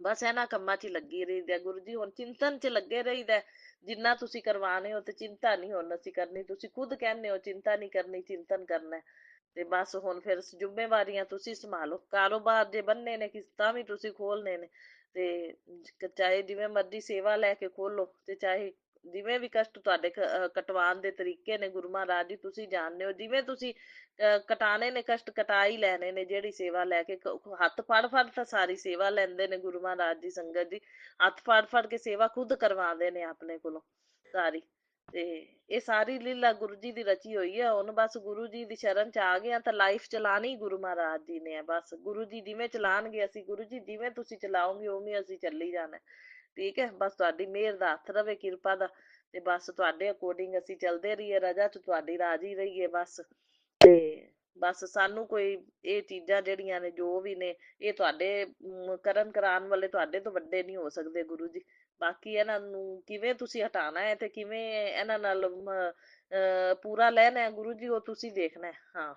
ਬਸ ਇਹਨਾਂ ਕੰਮਾਂ 'ਚ ਹੀ ਲੱਗੀ ਰਹੀਦਾ। ਗੁਰੂ ਜੀ ਹੁਣ ਚਿੰਤਨ 'ਚ ਲੱਗੇ ਰਹੀਦਾ। ਜਿੰਨਾ ਤੁਸੀਂ ਕਰਵਾਣੇ ਹੋ ਤੇ ਚਿੰਤਾ ਨਹੀਂ ਹੁਣ ਅਸੀਂ ਕਰਨੀ, ਤੁਸੀਂ ਖੁਦ ਕਹਿੰਦੇ ਹੋ ਚਿੰਤਾ ਨਹੀਂ ਕਰਨੀ, ਚਿੰਤਨ ਕਰਨਾ। ਤੇ ਬਸ ਹੁਣ ਫਿਰ ਜ਼ਿੰਮੇਵਾਰੀਆਂ ਤੁਸੀਂ ਸੰਭਾਲੋ। ਕਾਰੋਬਾਰ ਜੇ ਬੰਨੇ ਨੇ ਤਾਂ ਵੀ ਤੁਸੀਂ ਖੋਲਣੇ ਨੇ, ਤੇ ਚਾਹੇ ਜਿਵੇਂ ਮਰਜ਼ੀ ਸੇਵਾ ਲੈ ਕੇ ਖੋਲੋ, ਤੇ ਚਾਹੇ ਜਿਵੇਂ ਵੀ ਕਸ਼ਟ ਤੁਹਾਡੇ ਕਟਵਾਉਣ ਦੇ ਤਰੀਕੇ ਨੇ ਗੁਰੂ ਮਹਾਰਾਜ ਜੀ ਤੁਸੀਂ ਜਾਣਦੇ ਹੋ। ਜਿਵੇਂ ਤੁਸੀਂ ਕਟਾਣੇ ਨੇ ਕਸ਼ਟ, ਕਟਾ ਹੀ ਲੈਣੇ ਨੇ। ਜਿਹੜੀ ਸੇਵਾ ਲੈ ਕੇ ਹੱਥ ਫੜ ਫੜ ਤਾਂ ਸਾਰੀ ਸੇਵਾ ਲੈਂਦੇ ਨੇ ਗੁਰੂ ਮਹਾਰਾਜ ਜੀ। ਸੰਗਤ ਜੀ ਹੱਥ ਫੜ ਫੜ ਕੇ ਸੇਵਾ ਖੁਦ ਕਰਵਾਉਂਦੇ ਨੇ ਆਪਣੇ ਕੋਲੋਂ ਸਾਰੀ। ਤੇ ਇਹ ਸਾਰੀ ਲੀਲਾ ਗੁਰੂ ਜੀ ਦੀ ਰਚੀ ਹੋਈ ਹੈ। ਹੁਣ ਬਸ ਗੁਰੂ ਜੀ ਦੀ ਸ਼ਰਨ ਚ ਆ ਗਏ ਤਾਂ ਲਾਈਫ ਚਲਾਣੀ ਗੁਰੂ ਮਹਾਰਾਜ ਜੀ ਨੇ। ਬਸ ਗੁਰੂ ਜੀ ਜਿਵੇਂ ਚਲਾਣਗੇ ਅਸੀਂ, ਗੁਰੂ ਜੀ ਜਿਵੇਂ ਤੁਸੀਂ ਚਲਾਓਗੇ ਉਵੇਂ ਅਸੀਂ ਚੱਲੀ ਜਾਣਾ। ਠੀਕ ਹੈ, ਬਸ ਤੁਹਾਡੀ ਮਿਹਰ ਦਾ ਹੱਥ ਰਵੇ, ਕਿਰਪਾ ਦਾ। ਤੇ ਬਸ ਤੁਹਾਡੇ ਅਕੋਰਡਿੰਗ ਅਸੀਂ ਚੱਲਦੇ ਰਹੀਏ, ਰਜਾ ਚ ਤੁਹਾਡੀ ਰਾਜੀ ਰਹੀਏ ਬਸ। ਤੇ ਬਸ ਸਾਨੂੰ ਕੋਈ ਇਹ ਚੀਜ਼ਾਂ ਜਿਹੜੀਆਂ ਨੇ ਜੋ ਵੀ ਨੇ, ਇਹ ਤੁਹਾਡੇ ਕਰਨ ਕਰਾਉਣ ਵਾਲੇ ਤੁਹਾਡੇ ਤੋਂ ਵੱਡੇ ਨਹੀਂ ਹੋ ਸਕਦੇ ਗੁਰੂ ਜੀ। ਬਾਕੀ ਇਹਨਾਂ ਨੂੰ ਕਿਵੇਂ ਤੁਸੀਂ ਹਟਾਉਣਾ ਹੈ ਤੇ ਕਿਵੇਂ ਇਹਨਾਂ ਨਾਲ ਪੂਰਾ ਲੈਣਾ ਗੁਰੂ ਜੀ, ਉਹ ਤੁਸੀਂ ਦੇਖਣਾ। ਹਾਂ,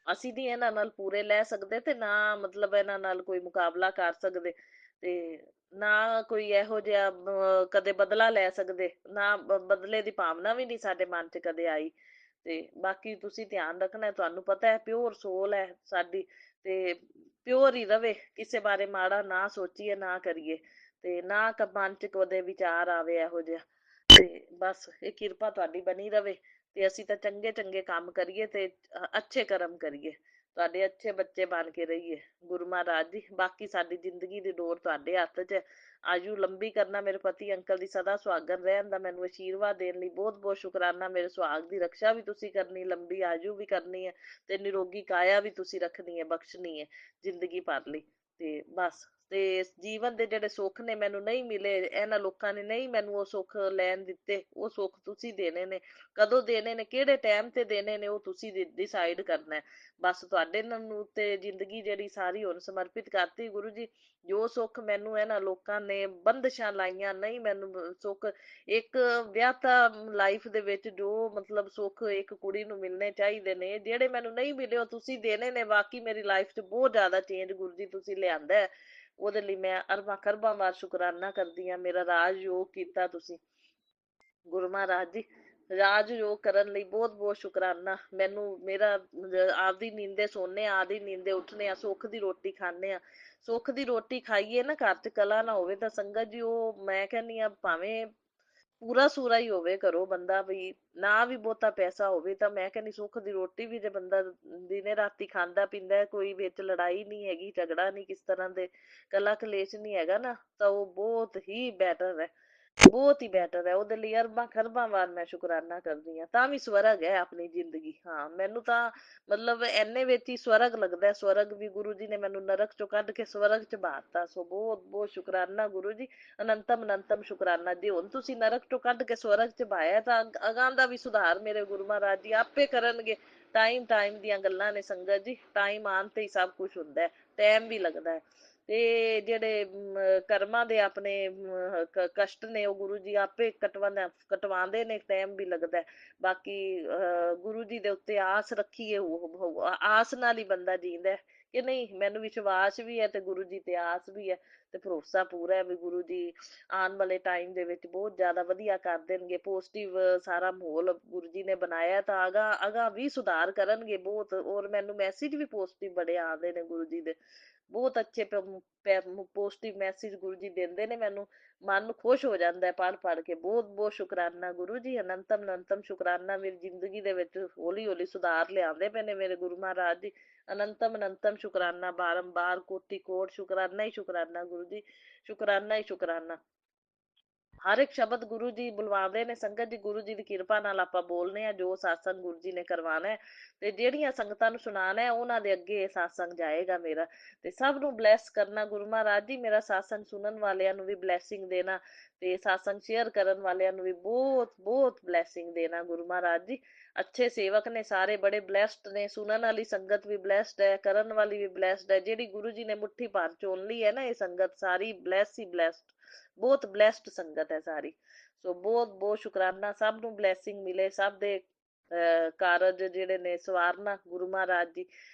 ਅਸੀਂ ਨੀ ਇਹਨਾਂ ਨਾਲ ਪੂਰੇ ਲੈ ਸਕਦੇ ਤੇ ਨਾ ਮਤਲਬ ਇਹਨਾਂ ਨਾਲ ਕੋਈ ਮੁਕਾਬਲਾ ਕਰ ਸਕਦੇ। ਤੇ ਨਾ ਕੋਈ ਇਹੋ ਜਿਹਾ ਕਦੇ ਬਦਲਾ ਲੈ ਸਕਦੇ, ਨਾ ਬਦਲੇ ਦੀ ਭਾਵਨਾ ਵੀ ਨਹੀਂ ਸਾਡੇ ਮਨ ਚ ਕਦੇ ਆਈ। ਤੇ ਬਾਕੀ ਤੁਸੀਂ ਧਿਆਨ ਰੱਖਣਾ, ਤੁਹਾਨੂੰ ਪਤਾ ਹੈ ਪਿਓਰ ਸੋਲ ਹੈ ਸਾਡੀ, ਤੇ ਪਿਓਰ ਹੀ ਰਵੇ, ਕਿਸੇ ਬਾਰੇ ਮਾੜਾ ਨਾ ਸੋਚੀਏ, ਨਾ ਕਰੀਏ, ਤੇ ਨਾ ਮਨ ਚ ਕਦੇ ਵਿਚਾਰ ਆਵੇ ਇਹੋ ਜਿਹਾ। ਤੇ ਬਸ ਇਹ ਕਿਰਪਾ ਤੁਹਾਡੀ ਬਣੀ ਰਵੇ, ਤੇ ਅਸੀਂ ਤਾਂ ਚੰਗੇ ਚੰਗੇ ਕੰਮ ਕਰੀਏ ਤੇ ਅੱਛੇ ਕਰਮ ਕਰੀਏ, ਤੁਹਾਡੇ ਅੱਛੇ ਬੱਚੇ ਬਣ ਕੇ ਰਹੀਏ ਗੁਰੂ ਮਹਾਰਾਜ ਜੀ। ਬਾਕੀ ਸਾਡੀ ਜ਼ਿੰਦਗੀ ਦੀ ਡੋਰ ਤੁਹਾਡੇ ਹੱਥ 'ਚ। ਆਯੂ ਲੰਬੀ ਕਰਨਾ, ਮੇਰੇ ਪਤੀ ਅੰਕਲ ਦੀ ਸਦਾ ਸੁਹਾਗਣ ਰਹਿਣ ਦਾ ਮੈਨੂੰ ਆਸ਼ੀਰਵਾਦ ਦੇਣ ਲਈ ਬਹੁਤ ਬਹੁਤ ਸ਼ੁਕਰਾਨਾ। ਮੇਰੇ ਸੁਹਾਗ ਦੀ ਰੱਖਿਆ ਵੀ ਤੁਸੀਂ ਕਰਨੀ, ਲੰਬੀ ਆਯੂ ਵੀ ਕਰਨੀ ਹੈ, ਤੇ ਨਿਰੋਗੀ ਕਾਇਆ ਵੀ ਤੁਸੀਂ ਰੱਖਣੀ ਹੈ, ਬਖਸ਼ਣੀ ਹੈ ਜ਼ਿੰਦਗੀ ਭਰ ਲਈ। ਤੇ ਬਸ, ਤੇ ਜੀਵਨ ਦੇ ਜਿਹੜੇ ਸੁੱਖ ਨੇ ਮੈਨੂੰ ਨਹੀਂ ਮਿਲੇ, ਇਹਨਾਂ ਲੋਕਾਂ ਨੇ ਨਹੀਂ ਮੈਨੂੰ ਉਹ ਸੁੱਖ ਲੈਣ ਦਿੱਤੇ, ਉਹ ਸੁੱਖ ਤੁਸੀਂ ਦੇਣੇ ਨੇ। ਕਦੋਂ ਦੇਣੇ ਨੇ, ਕਿਹੜੇ ਟਾਈਮ ਤੇ ਦੇਣੇ ਨੇ, ਉਹ ਤੁਸੀਂ ਡਿਸਾਈਡ ਕਰਨਾ। ਬਸ ਤੁਹਾਡੇ ਨੂੰ ਤੇ ਜ਼ਿੰਦਗੀ ਜਿਹੜੀ ਸਾਰੀ ਹੁਣ ਸਮਰਪਿਤ ਕਰਤੀ ਗੁਰੂ ਜੀ। ਜੋ ਸੁੱਖ ਮੈਨੂੰ ਇਹਨਾਂ ਲੋਕਾਂ ਨੇ ਬੰਦਸ਼ਾਂ ਲਾਈਆਂ, ਨਹੀਂ ਮੈਨੂੰ ਸੁੱਖ ਇੱਕ ਵਿਆਹਤਾ ਲਾਈਫ ਦੇ ਵਿੱਚ ਜੋ ਮਤਲਬ ਸੁੱਖ ਇੱਕ ਕੁੜੀ ਨੂੰ ਮਿਲਣੇ ਚਾਹੀਦੇ ਨੇ, ਜਿਹੜੇ ਮੈਨੂੰ ਨਹੀਂ ਮਿਲੇ ਉਹ ਤੁਸੀਂ ਦੇਣੇ ਨੇ। ਬਾਕੀ ਮੇਰੀ ਲਾਈਫ 'ਚ ਬਹੁਤ ਜ਼ਿਆਦਾ ਚੇਂਜ ਗੁਰੂ ਜੀ ਤੁਸੀਂ ਲਿਆਂਦਾ, ਉਹਦੇ ਲਈ ਮੈਂ ਅਰਬਾਂ ਖਰਬਾਂ ਵਾਰ ਸ਼ੁਕਰਾਨਾ ਕਰਦੀ ਹਾਂ। ਮੇਰਾ ਰਾਜ ਯੋਗ ਕੀਤਾ ਤੁਸੀਂ ਗੁਰੂ ਮਹਾਰਾਜ ਜੀ, ਰਾਜ ਯੋਗ ਕਰਨ ਲਈ ਬਹੁਤ ਬਹੁਤ ਸ਼ੁਕਰਾਨਾ। ਮੈਨੂੰ ਮੇਰਾ ਆਪਦੀ ਨੀਂਦੇ ਸੋਨੇ, ਆਦੀ ਨੀਂਦੇ ਉੱਠਨੇ ਆ, ਸੁੱਖ ਦੀ ਰੋਟੀ ਖਾਂਦੇ ਆ। ਸੁੱਖ ਦੀ ਰੋਟੀ ਖਾਈਏ ਨਾ, ਘਰ ਚ ਕਲਾ ਨਾ ਹੋਵੇ ਤਾਂ ਸੰਗਤ ਜੀ ਉਹ ਮੈਂ ਕਹਿੰਦੀ ਆ ਭਾਵੇਂ ਪੂਰਾ ਸੂਰਾ ਹੀ ਹੋਵੇ ਘਰੋਂ ਬੰਦਾ, ਵੀ ਨਾ ਵੀ ਬਹੁਤਾ ਪੈਸਾ ਹੋਵੇ, ਤਾਂ ਮੈਂ ਕਹਿੰਦੀ ਸੁੱਖ ਦੀ ਰੋਟੀ ਵੀ ਜੇ ਬੰਦਾ ਦਿਨੇ ਰਾਤੀ ਖਾਂਦਾ ਪੀਂਦਾ, ਕੋਈ ਵਿੱਚ ਲੜਾਈ ਨਹੀਂ ਹੈਗੀ, ਝਗੜਾ ਨਹੀਂ, ਕਿਸ ਤਰ੍ਹਾਂ ਦੇ ਕਲਾ ਕਲੇਸ਼ ਨਹੀਂ ਹੈਗਾ ਨਾ, ਤਾਂ ਉਹ ਬਹੁਤ ਹੀ ਬੈਟਰ ਹੈ, ਬਹੁਤ ਹੀ ਬੈਟਰ ਹੈ। ਉਹਦੇ ਲਈ ਅਰਬਾਂ ਖਰਬਾਂ ਵਾਰ ਮੈਂ ਸ਼ੁਕਰਾਨਾ ਕਰਦੀ ਹਾਂ। ਤਾਂ ਵੀ ਸਵਰਗ ਹੈ ਆਪਣੀ ਜ਼ਿੰਦਗੀ। ਹਾਂ, ਮੈਨੂੰ ਤਾਂ ਮਤਲਬ ਐਨੇ ਵਿੱਚ ਹੀ ਸਵਰਗ ਲੱਗਦਾ। ਸਵਰਗ ਵੀ ਗੁਰੂ ਜੀ ਨੇ ਮੈਨੂੰ ਨਰਕ ਚੋਂ ਕੱਢ ਕੇ ਸਵਰਗ ਚ ਬਾਤਾ, ਸੋ ਬਹੁਤ ਬਹੁਤ ਸ਼ੁਕਰਾਨਾ ਗੁਰੂ ਜੀ, ਅਨੰਤਮ ਅਨੰਤਮ ਸ਼ੁਕਰਾਨਾ ਜੀ। ਹੁਣ ਤੁਸੀਂ ਨਰਕ ਚੋਂ ਕੱਢ ਕੇ ਸਵਰਗ ਚ ਪਾਇਆ ਤਾਂ ਅਗਾਂਹ ਦਾ ਵੀ ਸੁਧਾਰ ਮੇਰੇ ਗੁਰੂ ਮਹਾਰਾਜ ਜੀ ਆਪੇ ਕਰਨਗੇ। ਟਾਈਮ ਟਾਈਮ ਦੀਆਂ ਗੱਲਾਂ ਨੇ ਸੰਗਤ ਜੀ, ਟਾਈਮ ਆਉਣ ਤੇ ਹੀ ਸਭ ਕੁਛ ਹੁੰਦਾ, ਟਾਈਮ ਵੀ ਲੱਗਦਾ ਹੈ। ਤੇ ਜਿਹੜੇ ਕਰਮਾਂ ਦੇ ਆਪਣੇ ਕਸ਼ਟ ਨੇ ਉਹ ਗੁਰੂ ਜੀ ਆਪੇ ਕਟਵਾਉਂਦੇ ਨੇ, ਟਾਈਮ ਵੀ ਲੱਗਦਾ। ਬਾਕੀ ਗੁਰੂ ਜੀ ਦੇ ਉੱਤੇ ਆਸ ਰੱਖੀਏ, ਆਸ ਨਾਲ ਹੀ ਬੰਦਾ ਜੀਂਦਾ ਕਿ ਨਹੀਂ। ਮੈਨੂੰ ਵਿਸ਼ਵਾਸ ਵੀ ਹੈ ਤੇ ਗੁਰੂ ਜੀ ਤੇ ਆਸ ਵੀ ਹੈ, ਤੇ ਭਰੋਸਾ ਪੂਰਾ ਹੈ ਵੀ ਗੁਰੂ ਜੀ ਆਉਣ ਵਾਲੇ ਟਾਈਮ ਦੇ ਵਿੱਚ ਬਹੁਤ ਜ਼ਿਆਦਾ ਵਧੀਆ ਕਰ ਦੇਣਗੇ। ਪੋਜ਼ਿਟਿਵ ਸਾਰਾ ਮਾਹੌਲ ਗੁਰੂ ਜੀ ਨੇ ਬਣਾਇਆ, ਤਾਂ ਅਗਾਂਹ ਵੀ ਸੁਧਾਰ ਕਰਨਗੇ ਬਹੁਤ। ਔਰ ਮੈਨੂੰ ਮੈਸੇਜ ਵੀ ਪੋਜ਼ਿਟਿਵ ਬੜੇ ਆਉਂਦੇ ਨੇ ਗੁਰੂ ਜੀ ਦੇ, ਬਹੁਤ ਅੱਛੇ ਪੋਜ਼ਿਟਿਵ ਮੈਸੇਜ ਗੁਰੂ ਜੀ ਦਿੰਦੇ ਨੇ ਮੈਨੂੰ, ਮਨ ਖੁਸ਼ ਹੋ ਜਾਂਦਾ ਪੜ੍ਹ ਪੜ੍ਹ ਕੇ। ਬਹੁਤ ਬਹੁਤ ਸ਼ੁਕਰਾਨਾ ਗੁਰੂ ਜੀ, ਅਨੰਤਮ ਅਨੰਤਮ ਸ਼ੁਕਰਾਨਾ। ਮੇਰੀ ਜ਼ਿੰਦਗੀ ਦੇ ਵਿੱਚ ਹੌਲੀ ਹੌਲੀ ਸੁਧਾਰ ਲਿਆਉਂਦੇ ਪਏ ਨੇ ਮੇਰੇ ਗੁਰੂ ਮਹਾਰਾਜ ਜੀ, ਅਨੰਤਮ ਅਨੰਤਮ ਸ਼ੁਕਰਾਨਾ। ਬਾਰੰਬਾਰ ਕੋਟੀ ਕੋਟ ਸ਼ੁਕਰਾਨਾ ਹੀ ਸ਼ੁਕਰਾਨਾ ਗੁਰੂ ਜੀ, ਸ਼ੁਕਰਾਨਾ ਹੀ ਸ਼ੁਕਰਾਨਾ। ਹਰ ਇੱਕ ਸ਼ਬਦ ਗੁਰੂ ਜੀ ਬੁਲਵਾਉਂਦੇ ਨੇ ਸੰਗਤ ਜੀ, ਗੁਰੂ ਜੀ ਦੀ ਕਿਰਪਾ ਨਾਲ ਆਪਾਂ ਬੋਲਨੇ ਆ ਜੋ satsang ਗੁਰੂ ਜੀ ਨੇ ਕਰਵਾਣਾ ਹੈ, ਤੇ ਜਿਹੜੀਆਂ ਸੰਗਤਾਂ ਨੂੰ ਸੁਣਾਣਾ ਹੈ ਉਹਨਾਂ ਦੇ ਅੱਗੇ ਇਹ satsang ਜਾਏਗਾ ਮੇਰਾ। ਤੇ ਸਭ ਨੂੰ ਬਲੈਸ ਕਰਨਾ ਗੁਰੂ ਮਹਾਰਾਜ ਜੀ, ਮੇਰਾ satsang ਸੁਣਨ ਵਾਲਿਆਂ ਨੂੰ ਵੀ ਬਲੈਸਿੰਗ ਦੇਣਾ, ਤੇ satsang ਸ਼ੇਅਰ ਕਰਨ ਵਾਲਿਆਂ ਨੂੰ ਵੀ ਬਹੁਤ ਬਹੁਤ ਬਲੈਸਿੰਗ ਦੇਣਾ ਗੁਰੂ ਮਹਾਰਾਜ ਜੀ। ਅੱਛੇ ਸੇਵਕ ਨੇ ਸਾਰੇ, ਬੜੇ ਬਲੈਸਡ ਨੇ, ਸੁਣਨ ਵਾਲੀ ਸੰਗਤ ਵੀ ਬਲੈਸਡ ਹੈ, ਕਰਨ ਵਾਲੀ ਵੀ ਬਲੈਸਡ ਹੈ, ਜਿਹੜੀ ਗੁਰੂ ਜੀ ਨੇ ਮੁੱਠੀ ਭਰ ਚੁਣ ਲਈ ਹੈ ਨਾ ਇਹ ਸੰਗਤ ਸਾਰੀ ਬਲੈਸ ਹੀ ਬਲੈਸਡ, ਬਹੁਤ ਬਲੈਸਡ ਸੰਗਤ ਹੈ ਸਾਰੀ। ਸੋ ਬਹੁਤ ਬਹੁਤ ਸ਼ੁਕਰਾਨਾ, ਸਭ ਨੂੰ ਬਲੈਸਿੰਗ ਮਿਲੇ, ਸਭ ਦੇ ਕਾਰਜ ਜਿਹੜੇ ਨੇ ਸਵਾਰਨਾ ਗੁਰੂ ਮਹਾਰਾਜ ਜੀ।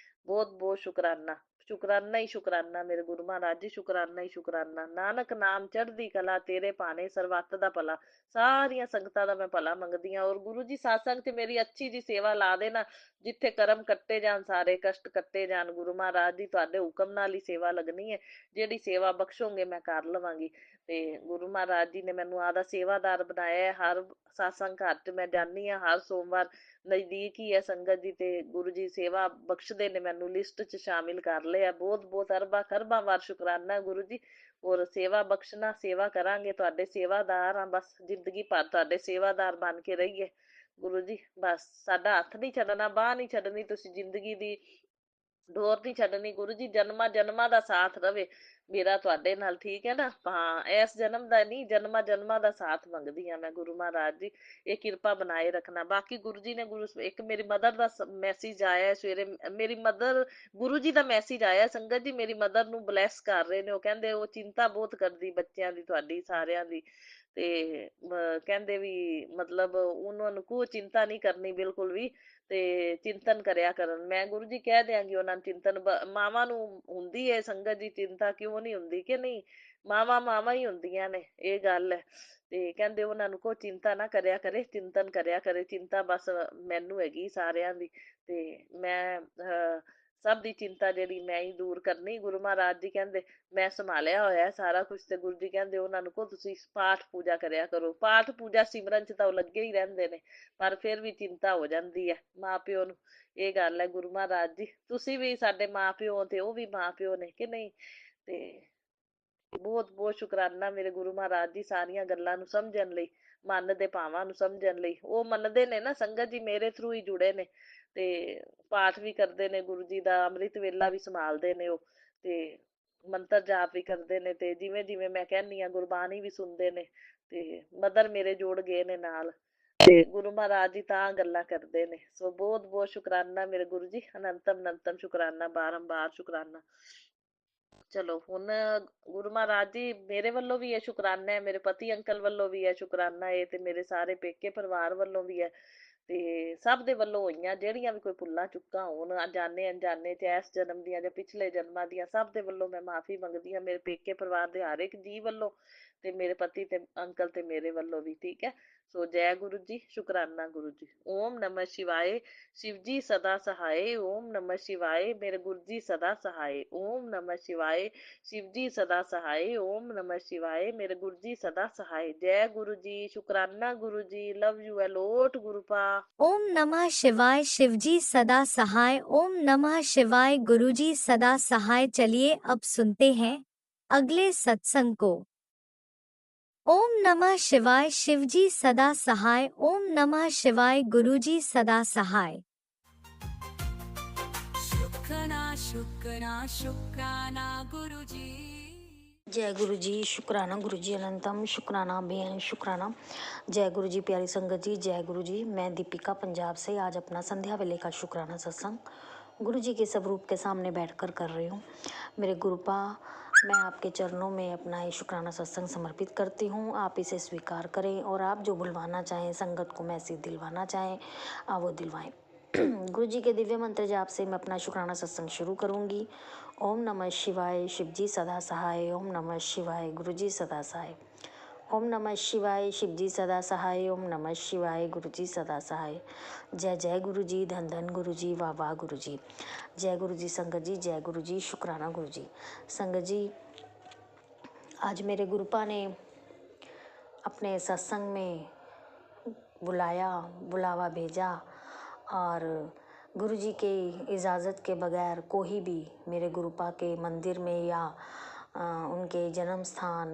ਬਹੁਤ ਬਹੁਤ ਸ਼ੁਕਰਾਨਾ, ਸ਼ੁਕਰਾਨਾ ਹੀ ਸ਼ੁਕਰਾਨਾ ਮੇਰੇ ਗੁਰੂ ਮਹਾਰਾਜ ਜੀ, ਸ਼ੁਕਰਾਨਾ ਹੀ ਸ਼ੁਕਰਾਨਾ। ਨਾਨਕ ਨਾਮ ਚੜ੍ਹਦੀ ਕਲਾ, ਤੇਰੇ ਭਾਣੇ ਸਰਬੱਤ ਦਾ ਭਲਾ। ਸਾਰੀਆਂ ਸੰਗਤਾਂ ਦਾ ਮੈਂ ਭਲਾ ਮੰਗਦੀ ਹਾਂ, ਔਰ ਗੁਰੂ ਜੀ ਸਾਸੰਗ ਚ ਮੇਰੀ ਅੱਛੀ ਜੀ ਸੇਵਾ ਲਾ ਦੇਣਾ, ਜਿੱਥੇ ਕਰਮ ਕੱਟੇ ਜਾਣ, ਸਾਰੇ ਕਸ਼ਟ ਕੱਟੇ ਜਾਣ, ਗੁਰੂ ਮਹਾਰਾਜ ਜੀ ਤੁਹਾਡੇ ਹੁਕਮ ਨਾਲ ਹੀ ਸੇਵਾ ਲੱਗਣੀ ਹੈ, ਜਿਹੜੀ ਸੇਵਾ ਬਖਸ਼ੋਗੇ ਮੈਂ ਕਰ ਲਵਾਂਗੀ। ਤੇ ਗੁਰੂ ਮਹਾਰਾਜ ਜੀ ਨੇ ਮੈਨੂੰ ਆਦਾ ਸੇਵਾਦਾਰ ਬਣਾਇਆ ਹੈ, ਹਰ ਸਾਸੰਗ ਘਰ ਚ ਮੈਂ ਜਾਂਦੀ ਹਾਂ, ਹਰ ਸੋਮਵਾਰ ਨਜ਼ਦੀਕ ਹੀ ਹੈ ਸੰਗਤ ਜੀ, ਤੇ ਗੁਰੂ ਜੀ ਸੇਵਾ ਬਖਸ਼ਦੇ ਨੇ, ਮੈਨੂੰ ਲਿਸਟ ਚ ਸ਼ਾਮਿਲ ਕਰ ਲਿਆ। ਬਹੁਤ ਬਹੁਤ ਅਰਬਾਂ ਖਰਬਾਂ ਵਾਰ ਸ਼ੁਕਰਾਨਾ ਗੁਰੂ ਜੀ, ਔਰ ਸੇਵਾ ਬਖਸ਼ਣਾ, ਸੇਵਾ ਕਰਾਂਗੇ, ਤੁਹਾਡੇ ਸੇਵਾਦਾਰ ਆ, ਬਸ ਜ਼ਿੰਦਗੀ ਭਰ ਤੁਹਾਡੇ ਸੇਵਾਦਾਰ ਬਣ ਕੇ ਰਹੀਏ ਗੁਰੂ ਜੀ। ਬਸ ਸਾਡਾ ਹੱਥ ਨਹੀਂ ਛੱਡਣਾ, ਬਾਂਹ ਨਹੀਂ ਛੱਡਣੀ, ਤੁਸੀਂ ਜ਼ਿੰਦਗੀ ਦੀ ਡੋਰ ਨਹੀਂ ਛੱਡਣੀ ਗੁਰੂ ਜੀ, ਜਨਮਾਂ ਜਨਮਾਂ ਦਾ ਸਾਥ ਰਵੇ ਮੇਰਾ ਤੁਹਾਡੇ ਨਾਲ, ਠੀਕ ਹੈ ਨਾ। ਹਾਂ, ਇਸ ਜਨਮ ਦਾ ਨਹੀਂ, ਜਨਮਾਂ ਜਨਮਾਂ ਦਾ ਸਾਥ ਮੰਗਦੀ ਹਾਂ ਮੈਂ ਗੁਰੂ ਮਹਾਰਾਜ ਜੀ, ਇਹ ਕਿਰਪਾ ਬਣਾਏ ਰੱਖਣਾ। ਬਾਕੀ ਗੁਰੂ ਜੀ ਨੇ ਇੱਕ ਮੇਰੀ ਮਦਰ ਦਾ ਮੈਸੇਜ ਆਇਆ ਸਵੇਰੇ, ਮੇਰੀ ਮਦਰ, ਗੁਰੂ ਜੀ ਦਾ ਮੈਸੇਜ ਆਇਆ ਸੰਗਤ ਜੀ, ਮੇਰੀ ਮਦਰ ਨੂੰ ਬਲੈਸ ਕਰ ਰਹੇ ਨੇ, ਉਹ ਕਹਿੰਦੇ ਉਹ ਚਿੰਤਾ ਬਹੁਤ ਕਰਦੀ ਬੱਚਿਆਂ ਦੀ, ਤੁਹਾਡੀ ਸਾਰਿਆਂ ਦੀ, ਤੇ ਕਹਿੰਦੇ ਵੀ ਮਤਲਬ ਉਹਨਾਂ ਨੂੰ ਕੋਈ ਚਿੰਤਾ ਨਹੀਂ ਕਰਨੀ ਬਿਲਕੁਲ ਵੀ, ਤੇ ਚਿੰਤਨ ਕਰਿਆ ਕਰਨ। ਮੈਂ ਗੁਰੂ ਜੀ ਕਹਿ ਦਿਆਂਗੀ ਉਹਨਾਂ ਨੂੰ, ਚਿੰਤਨ ਮਾਵਾਂ ਨੂੰ ਹੁੰਦੀ ਹੈ ਸੰਗਤ ਜੀ, ਚਿੰਤਾ ਕਿਉਂ ਨਹੀਂ ਹੁੰਦੀ, ਕਿ ਨਹੀਂ, ਮਾਵਾਂ ਮਾਵਾਂ ਹੀ ਹੁੰਦੀਆਂ ਨੇ, ਇਹ ਗੱਲ ਹੈ। ਤੇ ਕਹਿੰਦੇ ਉਹਨਾਂ ਨੂੰ ਕੋਈ ਚਿੰਤਾ ਨਾ ਕਰਿਆ ਕਰੇ, ਚਿੰਤਨ ਕਰਿਆ ਕਰੇ, ਚਿੰਤਾ ਬਸ ਮੈਨੂੰ ਹੈਗੀ ਸਾਰਿਆਂ ਦੀ, ਤੇ ਮੈਂ ਸਭ ਦੀ ਚਿੰਤਾ ਜਿਹੜੀ ਮੈਂ ਹੀ ਦੂਰ ਕਰਨੀ। ਗੁਰੂ ਮਹਾਰਾਜ ਜੀ ਕਹਿੰਦੇ ਮੈਂ ਸੰਭਾਲਿਆ ਹੋਇਆ ਸਾਰਾ ਕੁਝ, ਤੇ ਗੁਰੂ ਜੀ ਕਹਿੰਦੇ ਉਹਨਾਂ ਨੂੰ ਕਹੋ ਤੁਸੀਂ ਪਾਠ ਪੂਜਾ ਕਰਿਆ ਕਰੋ। ਪਾਠ ਪੂਜਾ ਸਿਮਰਨ ਚ ਤਾਂ ਉਹ ਲੱਗੇ ਹੀ ਰਹਿੰਦੇ ਨੇ, ਪਰ ਫਿਰ ਵੀ ਚਿੰਤਾ ਹੋ ਜਾਂਦੀ ਹੈ ਮਾਂ ਪਿਓ ਨੂੰ, ਇਹ ਗੱਲ ਹੈ ਗੁਰੂ ਮਹਾਰਾਜ ਜੀ। ਤੁਸੀਂ ਵੀ ਸਾਡੇ ਮਾਂ ਪਿਓ ਤੇ ਉਹ ਵੀ ਮਾਂ ਪਿਓ ਨੇ, ਕਿ ਨਹੀਂ। ਤੇ ਬਹੁਤ ਬਹੁਤ ਸ਼ੁਕਰਾਨਾ ਮੇਰੇ ਗੁਰੂ ਮਹਾਰਾਜ ਜੀ, ਸਾਰੀਆਂ ਗੱਲਾਂ ਨੂੰ ਸਮਝਣ ਲਈ, ਮਨ ਦੇ ਭਾਵਾਂ ਨੂੰ ਸਮਝਣ ਲਈ। ਉਹ ਮੰਨਦੇ ਨੇ ਨਾ ਸੰਗਤ ਜੀ, ਮੇਰੇ ਥਰੂ ਹੀ ਜੁੜੇ ਨੇ, ਤੇ ਪਾਠ ਵੀ ਕਰਦੇ ਨੇ ਗੁਰੂ ਜੀ ਦਾ, ਅੰਮ੍ਰਿਤ ਵੇਲਾ ਵੀ ਸੰਭਾਲਦੇ ਨੇ ਉਹ, ਤੇ ਮੰਤਰ ਜਾਪ ਵੀ ਕਰਦੇ ਨੇ, ਤੇ ਜਿਵੇਂ ਜਿਵੇਂ ਮੈਂ ਕਹਿੰਦੀ ਆ ਗੁਰਬਾਣੀ ਵੀ ਸੁਣਦੇ ਨੇ, ਤੇ ਮਦਰ ਮੇਰੇ ਜੋੜ ਗਏ ਨੇ ਨਾਲ, ਤੇ ਗੁਰੂ ਮਹਾਰਾਜ ਜੀ ਤਾਂ ਗੱਲਾਂ ਕਰਦੇ ਨੇ। ਸੋ ਬਹੁਤ ਬਹੁਤ ਸ਼ੁਕਰਾਨਾ ਮੇਰੇ ਗੁਰੂ ਜੀ, ਅਨੰਤਮ ਅਨੰਤਮ ਸ਼ੁਕਰਾਨਾ, ਬਾਰੰਬਾਰ ਸ਼ੁਕਰਾਨਾ। ਚਲੋ ਹੁਣ ਗੁਰੂ ਮਹਾਰਾਜ ਜੀ ਮੇਰੇ ਵੱਲੋਂ ਵੀ ਇਹ ਸ਼ੁਕਰਾਨਾ ਹੈ, ਮੇਰੇ ਪਤੀ ਅੰਕਲ ਵੱਲੋਂ ਵੀ ਹੈ ਸ਼ੁਕਰਾਨਾ ਇਹ, ਤੇ ਮੇਰੇ ਸਾਰੇ ਪੇਕੇ ਪਰਿਵਾਰ ਵੱਲੋਂ ਵੀ ਹੈ, ਤੇ ਸਭ ਦੇ ਵੱਲੋਂ ਹੋਈਆਂ ਜਿਹੜੀਆਂ ਵੀ ਕੋਈ ਭੁੱਲਾਂ ਚੁੱਕਾਂ ਹੋਣ ਅਣਜਾਣੇ ਅਣਜਾਣੇ, ਚ ਇਸ ਜਨਮ ਦੀਆਂ ਜਾਂ ਪਿਛਲੇ ਜਨਮਾਂ ਦੀਆਂ, ਸਭ ਦੇ ਵੱਲੋਂ ਮੈਂ ਮਾਫੀ ਮੰਗਦੀ ਹਾਂ, ਮੇਰੇ ਪੇਕੇ ਪਰਿਵਾਰ ਦੇ ਹਰ ਇੱਕ ਜੀ ਵੱਲੋਂ, ਤੇ ਮੇਰੇ ਪਤੀ ਤੇ ਅੰਕਲ ਤੇ ਮੇਰੇ ਵੱਲੋਂ ਵੀ, ਠੀਕ ਹੈ। ਸੋ ਜੈ ਗੁਰੂ ਜੀ, ਸ਼ੁਕਰਾਨਾ ਗੁਰੂ ਜੀ। ਓਮ ਨਮः शिवाय, शिव जी सदा सहाय। ओम नमः शिवाय, मेरे गुरु जी सदा सहाय। ओम नमः शिवाय, शिव जी सदा सहाय। ओम नमः शिवाय, मेरे गुरु जी सदा सहाय। जय गुरु जी, शुकराना गुरु जी, लव यू अलोट गुरुपा। ओम नमः शिवाय, शिवजी सदा सहाय। ओम नमः शिवाय, गुरुजी सदा सहाय। चलिए अब सुनते हैं अगले सत्संग को। ओम नमः शिवाय, शिवजी सदा सहाय। ओम नमः शिवाय, गुरुजी सदा सहाय। शुक्राना शुक्राना शुक्राना गुरुजी। जय गुरु जी, शुक्राना गुरु जी, अनंतम शुक्राना बेअंत शुक्राना। जय गुरु जी, प्यारी संगत जी, जय गुरु जी। मैं दीपिका पंजाब से आज अपना संध्या वेले का शुक्राना सत्संग गुरु जी के स्वरूप के सामने बैठकर कर रही हूँ। मेरे गुरुपा, मैं आपके चरणों में अपना ये शुक्राना सत्संग समर्पित करती हूँ। आप इसे स्वीकार करें और आप जो बुलवाना चाहें, संगत को मैसेज दिलवाना चाहें, आप वो दिलवाएं। गुरु जी के दिव्य मंत्र जाप से मैं अपना शुक्राना सत्संग शुरू करूंगी। ओम नमः शिवाय, शिव जी सदा सहाय। ओम नमः शिवाय, गुरु जी सदा सहाय। ओम नमः शिवाय, शिव जी सदा सहाय। ओम नमः शिवाय, गुरु जी सदा सहाय। जय जय गुरु जी, धन धन गुरु जी, वाह वाह गुरु जी। जय गुरु जी संगत जी, जय गुरु जी, शुक्राना गुरु जी। संगत जी, आज मेरे गुरुपा ने अपने सत्संग में बुलावा भेजा और गुरुजी के इजाज़त के बगैर कोई भी मेरे गुरुपा के मंदिर में या उनके जन्म स्थान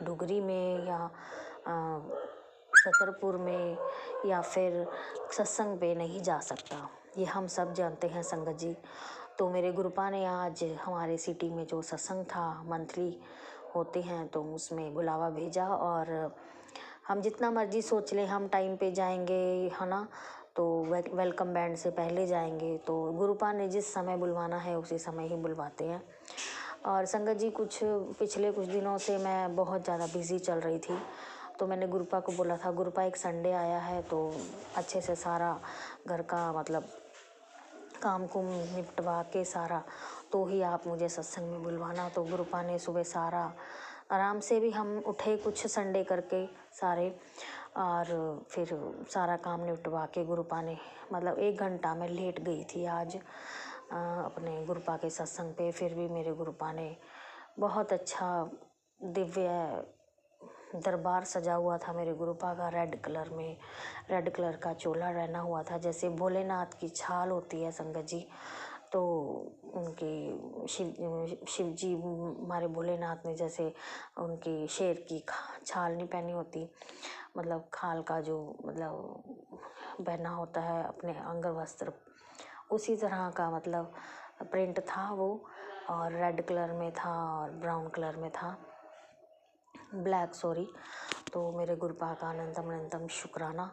डुगरी में या छतरपुर में या फिर सत्संग पे नहीं जा सकता, ये हम सब जानते हैं संगत जी। तो मेरे गुरुपा ने आज हमारे सिटी में जो सत्संग था, मंथली होते हैं, तो उसमें बुलावा भेजा और हम जितना मर्जी सोच लें हम टाइम पे जाएंगे, है ना, तो वेलकम बैंड से पहले जाएंगे, तो गुरुपा ने जिस समय बुलवाना है उसी समय ही बुलवाते हैं। और संगत जी पिछले कुछ दिनों से मैं बहुत ज़्यादा बिज़ी चल रही थी, तो मैंने गुरुपा को बोला था, गुरुपा एक संडे आया है तो अच्छे से सारा घर का मतलब काम कुम निपटवा के सारा तो ही आप मुझे सत्संग में बुलवाना। तो गुरुपा ने सुबह सारा आराम से भी हम उठे कुछ संडे करके सारे, और फिर सारा काम निपटवा के गुरुपा ने मतलब 1 घंटा में लेट गई थी आज अपने गुरुपा के सत्संग पे। फिर भी मेरे गुरुपा ने बहुत अच्छा दिव्य दरबार सजा हुआ था मेरे गुरुपा का, रेड कलर का चोला रहना हुआ था, जैसे भोलेनाथ की छाल होती है संगत जी। तो उनके शिव जी हमारे भोलेनाथ ने जैसे उनकी शेर की छाल नहीं पहनी होती, मतलब खाल का जो मतलब पहना होता है अपने अंग वस्त्र, उसी तरह का मतलब प्रिंट था वो, और रेड कलर में था और ब्राउन कलर में था, ब्लैक सॉरी। तो मेरे गुरुपा का अनंतम शुक्राना,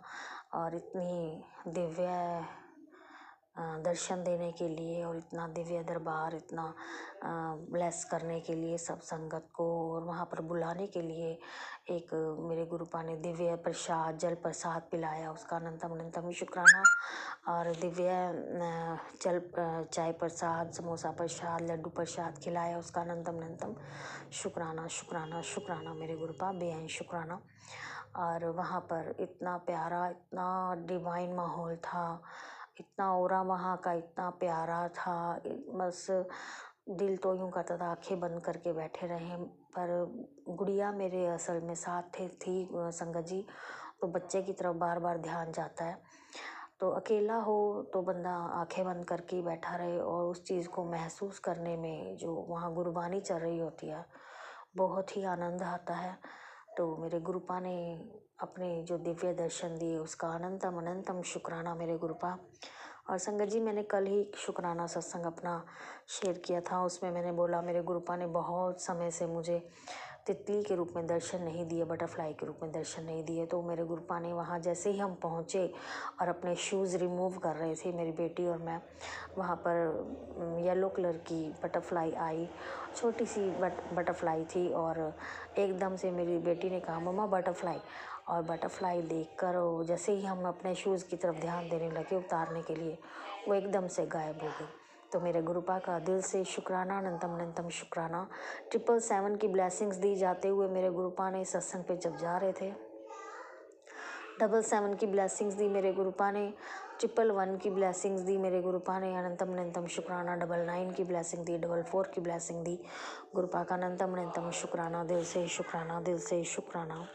और इतनी दिव्य दर्शन देने के लिए और इतना दिव्य दरबार, इतना ब्लेस करने के लिए सब संगत को, और वहाँ पर बुलाने के लिए एक मेरे गुरुपा ने दिव्य प्रसाद जल प्रसाद पिलाया, उसका अनंतम शुक्राना। और दिव्य चाय प्रसाद, समोसा प्रसाद, लड्डू प्रसाद खिलाया, उसका अनंतम शुक्राना मेरे गुरुपा, बेअंत शुक्राना। और वहाँ पर इतना प्यारा, इतना डिवाइन माहौल था, इतना ओरा वहाँ का इतना प्यारा था, बस दिल तो यूँ करता था आंखें बंद करके बैठे रहें। पर गुड़िया मेरे असल में साथ थी संगत जी, तो बच्चे की तरफ बार बार ध्यान जाता है, तो अकेला हो तो बंदा आंखें बंद करके बैठा रहे और उस चीज़ को महसूस करने में जो वहाँ गुरबानी चल रही होती है बहुत ही आनंद आता है। तो मेरे गुरुपा ने अपने जो दिव्य दर्शन दिए उसका अनंतम शुक्राना मेरे गुरुपा। और संगत जी मैंने कल ही शुक्राना सत्संग अपना शेयर किया था, उसमें मैंने बोला मेरे गुरुपा ने बहुत समय से मुझे तितली के रूप में दर्शन नहीं दिए, बटरफ्लाई के रूप में दर्शन नहीं दिए। तो मेरे गुरुपा ने वहाँ जैसे ही हम पहुँचे और अपने शूज़ रिमूव कर रहे थे मेरी बेटी और मैं, वहाँ पर येलो कलर की बटरफ्लाई आई, छोटी सी बटरफ्लाई थी, और एकदम से मेरी बेटी ने कहा मम्मा बटरफ्लाई, और बटरफ्लाई देखकर जैसे ही हम अपने शूज़ की तरफ ध्यान देने लगे उतारने के लिए, वो एकदम से गायब हो गई। तो मेरे गुरुपा का दिल से शुक्राना, अनंतम शुक्राना। 777 की ब्लेसिंग्स दी जाते हुए मेरे गुरुपा ने सत्संग पे जब जा रहे थे, 777 की ब्लेसिंग्स दी मेरे गुरुपा ने, 111 की ब्लेसिंग्स दी मेरे गुरुपा ने, अनंतम शुक्राना। 99 की ब्लेसिंग दी, 44 की ब्लेसिंग दी, गुरुपा का अनंतम शुक्राना, दिल से शुक्राना।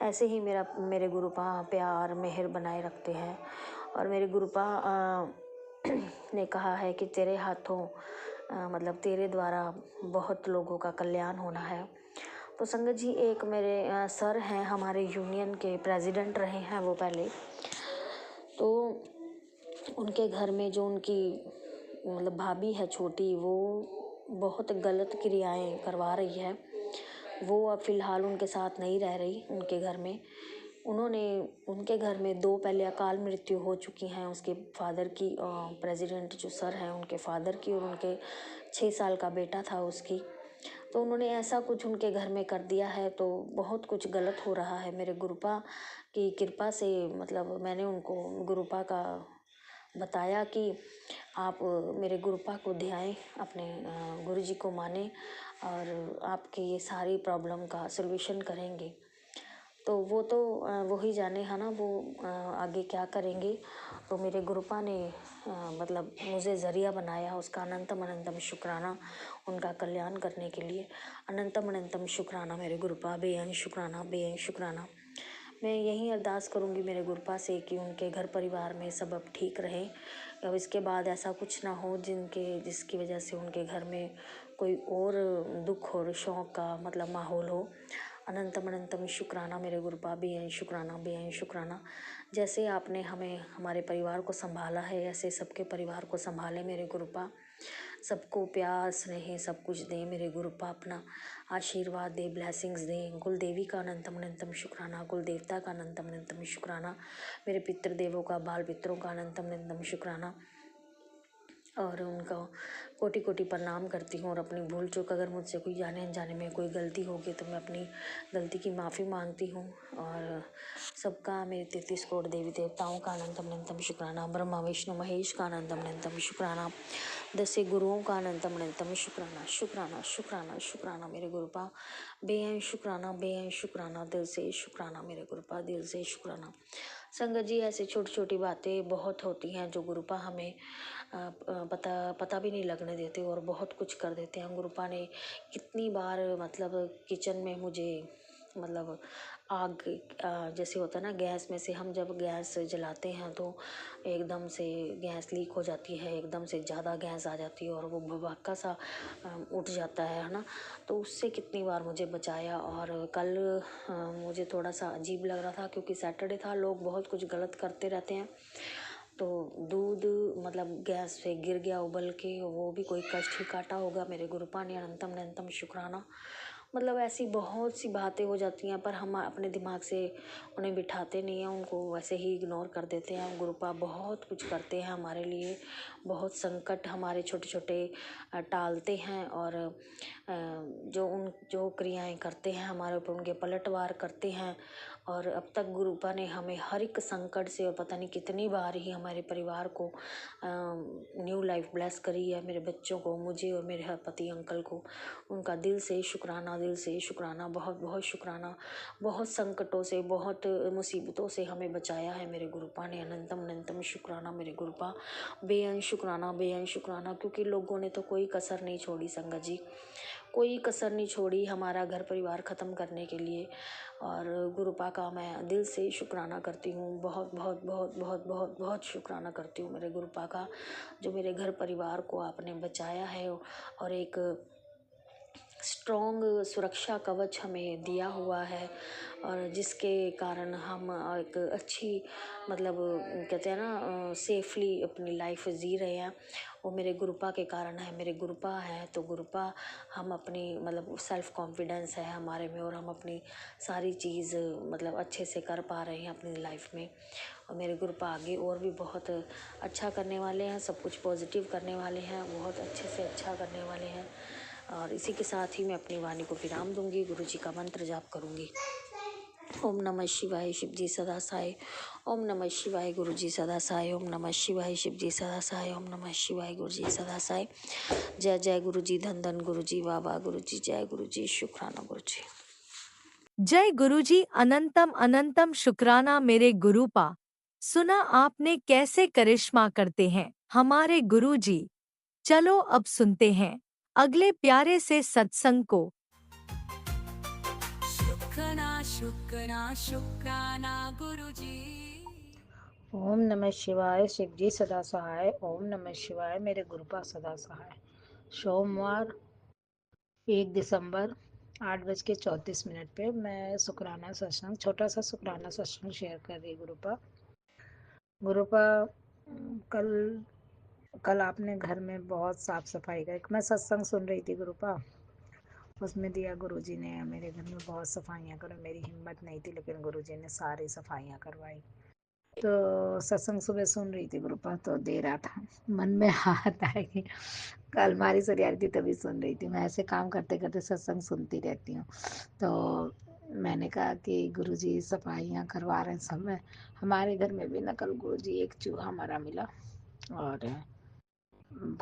ऐसे ही मेरे गुरुपा प्यार मेहर बनाए रखते हैं। और मेरे गुरुपा ने कहा है कि तेरे हाथों मतलब तेरे द्वारा बहुत लोगों का कल्याण होना है। तो संगत जी एक मेरे सर हैं, हमारे यूनियन के प्रेसिडेंट रहे हैं वो पहले, तो उनके घर में जो उनकी मतलब भाभी है छोटी, वो बहुत गलत क्रियाएं करवा रही है। वो अब फ़िलहाल उनके साथ नहीं रह रही उनके घर में। उनके घर में 2 पहले अकाल मृत्यु हो चुकी हैं, उसके फादर की, प्रेसिडेंट जो सर हैं उनके फादर की, और उनके 6 साल का बेटा था उसकी। तो उन्होंने ऐसा कुछ उनके घर में कर दिया है, तो बहुत कुछ गलत हो रहा है। मेरे गुरुपा की कृपा से मतलब मैंने उनको गुरुपा का बताया कि आप मेरे गुरुपा को ध्याएं, अपने गुरुजी को माने, और आपके ये सारी प्रॉब्लम का सलूशन करेंगे। तो वो तो वही जाने है ना, वो आगे क्या करेंगे। तो मेरे गुरुपा ने मतलब मुझे ज़रिया बनाया, उसका अनंतम शुक्राना, उनका कल्याण करने के लिए अनंतम शुक्राना मेरे गुरुपा, बेअंत शुक्राना। मैं यही अरदास करूँगी मेरे गुरुपा से कि उनके घर परिवार में सब अब ठीक रहें, अब इसके बाद ऐसा कुछ ना हो जिसकी वजह से उनके घर में कोई और दुख और शौक का मतलब माहौल हो। अनंतम अनंतम शुक्राना मेरे गुरुपा, बेअंत शुक्राना, बेअंत शुक्राना। जैसे आपने हमें हमारे परिवार को संभाला है, ऐसे सबके परिवार को संभाले मेरे गुरुपा। सबको प्यार स्नेह सब कुछ दे मेरे गुरुपा, अपना आशीर्वाद दे, ब्लेसिंग्स दे। कुल देवी का अनंतम अनंतम शुक्राना, कुल देवता का अनंतम अनंतम शुक्राना, मेरे पितृदेवों का, बाल पितरों का अनंतम अनंतम शुक्राना। और उनका कोटि कोटि प्रणाम करती हूँ। और अपनी भूल चूक अगर मुझसे कोई जाने अनजाने में कोई गलती होगी तो मैं अपनी गलती की माफ़ी मांगती हूँ। और सबका मेरे 33 करोड़ देवी देवताओं का अनंतम अनंतम शुक्राना, ब्रह्मा विष्णु महेश का अनंतम अनंतम शुक्राना, 10 गुरुओं का अनंतम अनंतम शुक्राना, शुक्राना शुक्राना शुक्राना मेरे गुरुपा, बेअंत शुक्राना, बेअंत शुक्राना, दिल से शुक्राना मेरे गुरुपा, दिल से शुक्राना। संगत जी, ऐसी छोटी छोटी बातें बहुत होती हैं जो गुरुपा हमें पता भी नहीं लगने देते और बहुत कुछ कर देते हैं। गुरुपा ने कितनी बार मतलब किचन में मुझे मतलब आग जैसे होता है ना, गैस में से हम जब गैस जलाते हैं तो एकदम से गैस लीक हो जाती है, एकदम से ज़्यादा गैस आ जाती है और वो भभक्का सा उठ जाता है ना। तो उससे कितनी बार मुझे बचाया। और कल मुझे थोड़ा सा अजीब लग रहा था क्योंकि सैटरडे था, लोग बहुत कुछ गलत करते रहते हैं। तो दूध मतलब गैस पे गिर गया उबल के, वो भी कोई कष्ट ही काटा होगा मेरे गुरुपा ने, अनंतम अनंतम शुक्राना। मतलब ऐसी बहुत सी बातें हो जाती हैं पर हम अपने दिमाग से उन्हें बिठाते नहीं हैं, उनको वैसे ही इग्नोर कर देते हैं। गुरुपा बहुत कुछ करते हैं हमारे लिए, बहुत संकट हमारे छोटे छोटे टालते हैं। और जो क्रियाएं करते हैं हमारे ऊपर, उनके पलटवार करते हैं। और अब तक गुरुपा ने हमें हर एक संकट से, और पता नहीं कितनी बार ही हमारे परिवार को न्यू लाइफ ब्लेस करी है, मेरे बच्चों को, मुझे और मेरे पति अंकल को। उनका दिल से शुक्राना, दिल से शुक्राना, बहुत बहुत शुक्राना। बहुत संकटों से, बहुत मुसीबतों से हमें बचाया है मेरे गुरुपा ने, अनंतम अनंतम शुक्राना मेरे गुरुपा, बेअंत शुक्राना, बेअंत शुक्राना। क्योंकि लोगों ने तो कोई कसर नहीं छोड़ी संगत जी, कोई कसर नहीं छोड़ी हमारा घर परिवार ख़त्म करने के लिए। और गुरुपा का मैं दिल से शुक्राना करती हूँ, बहुत बहुत बहुत बहुत बहुत बहुत शुक्राना करती हूँ मेरे गुरुपा का, जो मेरे घर परिवार को आपने बचाया है और एक स्ट्रॉन्ग सुरक्षा कवच हमें दिया हुआ है। और जिसके कारण हम एक अच्छी मतलब कहते हैं ना सेफली अपनी लाइफ जी रहे हैं, वो मेरे गुरुपा के कारण है। मेरे गुरुपा है तो गुरुपा हम अपनी मतलब सेल्फ कॉन्फिडेंस है हमारे में, और हम अपनी सारी चीज़ मतलब अच्छे से कर पा रहे हैं अपनी लाइफ में। और मेरे गुरुपा आगे और भी बहुत अच्छा करने वाले हैं, सब कुछ पॉजिटिव करने वाले हैं, बहुत अच्छे से अच्छा करने वाले हैं। और इसी के साथ ही मैं अपनी वाणी को विराम दूंगी, गुरु जी का मंत्र जाप करूंगी। ओम नमः शिवाय, शिव जी सदा सहाय। ओम नमः शिवाय, गुरु जी सदा सहाय। ओम नमः शिवाय, शिव जी सदा सहाय। ओम नमः शिवाय, गुरु जी सदा सहाय। जय जय गुरु जी, धन धन गुरु जी, बाबा गुरु जी, जय गुरु जी, शुक्राना गुरु जी। जय गुरुजी, अनंतम अनंतम शुक्राना मेरे गुरुपा। सुना आपने कैसे करिश्मा करते हैं हमारे गुरुजी। चलो अब सुनते हैं अगले प्यारे से सत्संग को। शुक्राना शुक्राना शुक्राना गुरुजी। ओम नमः शिवाय, शिव जी सदा सहाय। ओम नमः शिवाय, मेरे गुरुपा सदा सहाय। सोमवार 1 दिसंबर 8:34 पे मैं शुक्राना सत्संग, छोटा सा शुक्राना सत्संग शेयर कर रही गुरुपा। गुरुपा कल कल आपने घर में बहुत साफ सफाई का, मैं सत्संग सुन रही थी गुरुपा, उसमें दिया गुरुजी ने मेरे घर में बहुत सफाइयाँ करो। मेरी हिम्मत नहीं थी लेकिन गुरुजी ने सारी सफाइयाँ करवाई। तो सत्संग सुबह सुन रही थी गुरुपा, तो दे रहा था मन में हाथ आए कि कल अलमारी सरिया रही थी तभी सुन रही थी। मैं ऐसे काम करते करते सत्संग सुनती रहती हूँ। तो मैंने कहा कि गुरुजी सफाइयाँ करवा रहे हैं सब में। हमारे घर में भी ना कल गुरुजी एक चूहा मरा मिला और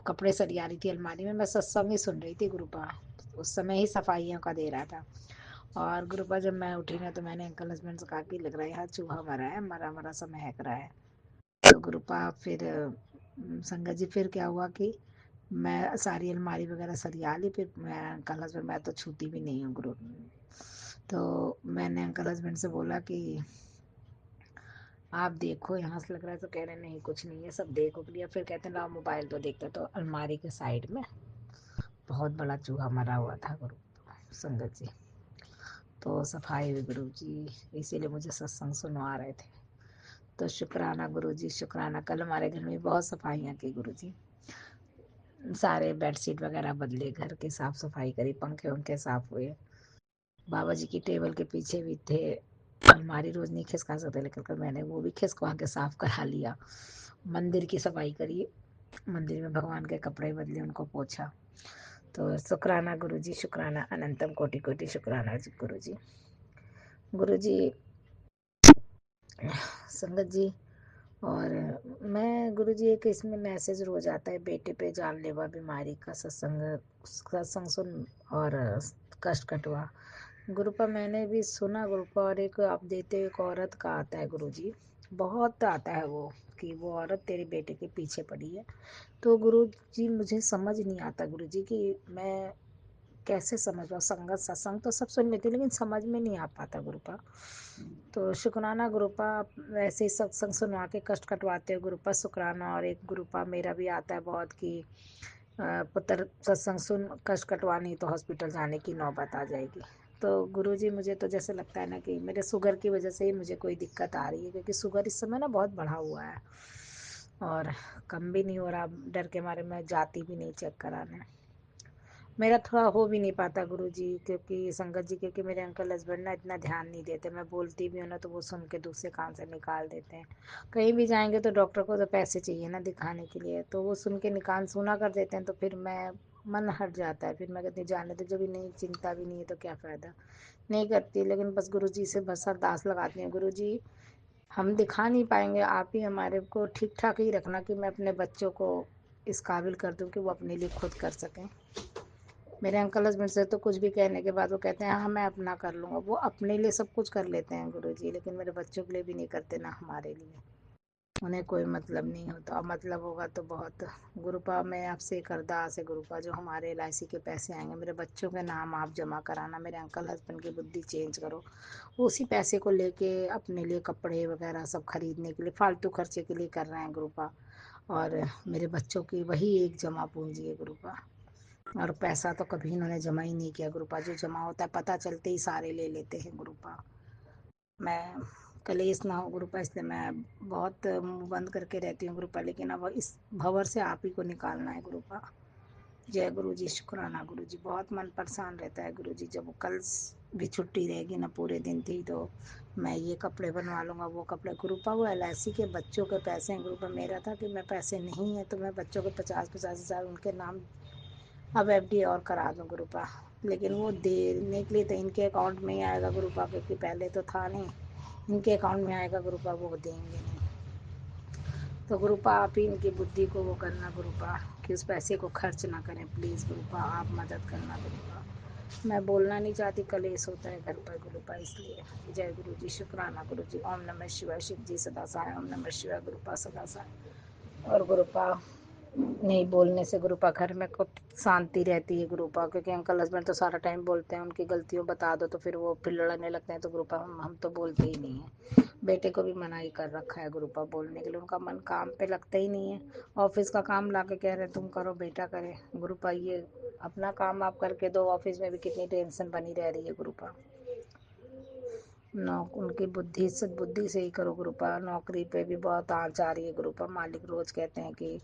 कपड़े सरिया रही थी अलमारी में, मैं सत्संग ही सुन रही थी गुरुपा, उस समय ही सफाइयों का दे रहा था। और गुरुपा जब मैं उठी ना तो मैंने अंकल हस्बैंड से कहा कि लग रहा है यार चूहा मरा है, मरा मरा सा महक रहा है। तो गुरुपा फिर संगत जी फिर क्या हुआ कि मैं सारी अलमारी वगैरह सरिया ली। फिर मैं अंकल हस्बैंड, मैं तो छूती भी नहीं हूँ गुरु, तो मैंने अंकल हस्बैंड से बोला कि आप देखो यहाँ से लग रहा है, तो कह रहे नहीं कुछ नहीं है, सब देखो लिया। फिर कहते हैं लाओ मोबाइल तो देखते, तो अलमारी के साइड में बहुत बड़ा चूहा मरा हुआ था गुरु संगत जी। तो सफाई हुई गुरु जी, इसीलिए मुझे सत्संग सुनवा रहे थे। तो शुक्राना गुरु जी, शुक्राना। कल हमारे घर में बहुत सफाइयाँ की गुरु जी, सारे बेडशीट वगैरह बदले, घर की साफ सफाई करी, पंखे वंखे साफ हुए। बाबा जी की टेबल के पीछे भी थे, अलमारी रोज नहीं खिसका सकते, लेकिन कल मैंने वो भी खिसकवा के साफ करा लिया। मंदिर की सफाई करी, मंदिर में भगवान के कपड़े बदले, उनको पोछा। तो शुक्राना गुरु जी, शुक्राना, अनंतम कोटि कोटि शुक्राना जी गुरु जी। गुरु जी, संगत जी, और मैं गुरु जी एक इसमें मैसेज रोज आता है, बेटे पे जानलेवा बीमारी का सत्संग सुन और कष्ट कटवा। गुरुपा मैंने भी सुना गुरुपा, और एक आप देते एक औरत का आता है गुरु जी, बहुत आता है वो, कि वो औरत तेरे बेटे के पीछे पड़ी है। तो गुरु जी मुझे समझ नहीं आता गुरु जी कि मैं कैसे समझ पाऊँ। संगत सत्संग तो सब सुन लेती हूँ, लेकिन समझ में नहीं आ पाता गुरुपा। तो शुक्राना गुरुपा, आप वैसे ही सत्संग सुनवा के कष्ट कटवाते हो गुरुपा, शुक्राना। और एक गुरुपा मेरा भी आता है बहुत कि पुत्र सत्संग सुन कष्ट कटवा, नहीं तो हॉस्पिटल जाने की नौबत आ जाएगी। तो गुरुजी मुझे तो जैसे लगता है ना कि मेरे शुगर की वजह से ही मुझे कोई दिक्कत आ रही है, क्योंकि शुगर इस समय ना बहुत बढ़ा हुआ है और कम भी नहीं हो रहा। डर के मारे मैं जाती भी नहीं चेक कराने। मेरा थोड़ा हो भी नहीं पाता गुरुजी, क्योंकि संगत जी, क्योंकि मेरे अंकल हस्बैंड ना इतना ध्यान नहीं देते। मैं बोलती भी हूँ ना तो वो सुन के दूसरे कान से निकाल देते हैं। कहीं भी जाएंगे तो डॉक्टर को तो पैसे चाहिए ना दिखाने के लिए, तो वो सुन के निकाल सुना कर देते हैं। तो फिर मैं मन हट जाता है, फिर मैं कहती हूँ जाने तो, जब भी नहीं चिंता भी नहीं है तो क्या फ़ायदा, नहीं करती। लेकिन बस गुरु जी से बस अरदास लगाती हूँ, गुरु जी हम दिखा नहीं पाएंगे, आप ही हमारे को ठीक ठाक ही रखना कि मैं अपने बच्चों को इस काबिल कर दूँ कि वो अपने लिए खुद कर सकें। मेरे अंकल हस्बैंड से तो कुछ भी कहने के बाद वो कहते हैं हाँ मैं अपना कर लूँगा। वो अपने लिए सब कुछ कर लेते हैं गुरुजी, लेकिन मेरे बच्चों के लिए भी नहीं करते, ना हमारे लिए। उन्हें कोई मतलब नहीं होता, और मतलब होगा तो बहुत। गुरुपा मैं आपसे एक अरदास है गुरुपा, जो हमारे LIC के पैसे आएंगे मेरे बच्चों के नाम आप जमा कराना। मेरे अंकल हस्बैंड की बुद्धि चेंज करो, उसी पैसे को लेके अपने लिए कपड़े वगैरह सब खरीदने के लिए, फालतू खर्चे के लिए कर रहे हैं गुरुपा। और मेरे बच्चों की वही एक जमा पूंजी है गुरुपा। और पैसा तो कभी इन्होंने जमा ही नहीं किया गुरुपा, जो जमा होता है पता चलते ही सारे ले लेते हैं गुरुपा। मैं कलेश ना हो गुरुपा, इसलिए मैं बहुत मुंह बंद करके रहती हूँ गुरुपा, लेकिन अब इस भंवर से आप ही को निकालना है गुरुपा। जय गुरु जी, शुक्राना गुरु जी। बहुत मन परेशान रहता है गुरु जी, जब कल भी छुट्टी रहेगी ना, पूरे दिन थी, तो मैं ये कपड़े बनवा लूँगा, वो कपड़े। गुरुपा वो LIC के बच्चों के पैसे हैं गुरुपा। मेरा था कि मैं पैसे नहीं है तो मैं बच्चों के 50-50 हज़ार उनके नाम अब FD और करा दूँ गुरुपा, लेकिन वो देने के लिए तो इनके अकाउंट में ही आएगा गुरुपा, क्योंकि पहले तो था नहीं, इनके अकाउंट में आएगा गुरुपा, वो देंगे नहीं। तो गुरुपा आप ही इनकी बुद्धि को वो करना गुरुपा, कि उस पैसे को खर्च ना करें प्लीज़ गुरुपा, आप मदद करना गुरुपा। मैं बोलना नहीं चाहती, कलेश होता है घर पर गुरुपा, इसलिए। जय गुरु जी, शुक्राना गुरु जी। ओम नमः शिवाय, शिव जी सदा सहाय। ओम नमः शिवाय गुरुपा, सदा सहाय। और गुरुपा नहीं बोलने से गुरुपा घर में कुछ शांति रहती है गुरुपा, क्योंकि अंकल हस्बैंड तो सारा टाइम बोलते हैं, उनकी गलतियों बता दो तो फिर वो फिर लड़ने लगते हैं। तो गुरुपा हम तो बोलते ही नहीं है। बेटे को भी मना ही कर रखा है गुरुपा बोलने के लिए, उनका मन काम पे लगता ही नहीं है। ऑफिस का काम ला के कह रहे तुम करो, बेटा करे। गुरुपा ये अपना काम आप करके दो, ऑफिस में भी कितनी टेंशन बनी रह रही है गुरुपा। उनकी बुद्धि सद्बुद्धि से ही करो गुरुपा। नौकरी पे भी बहुत आँच आ रही है गुरुपा, मालिक रोज कहते हैं कि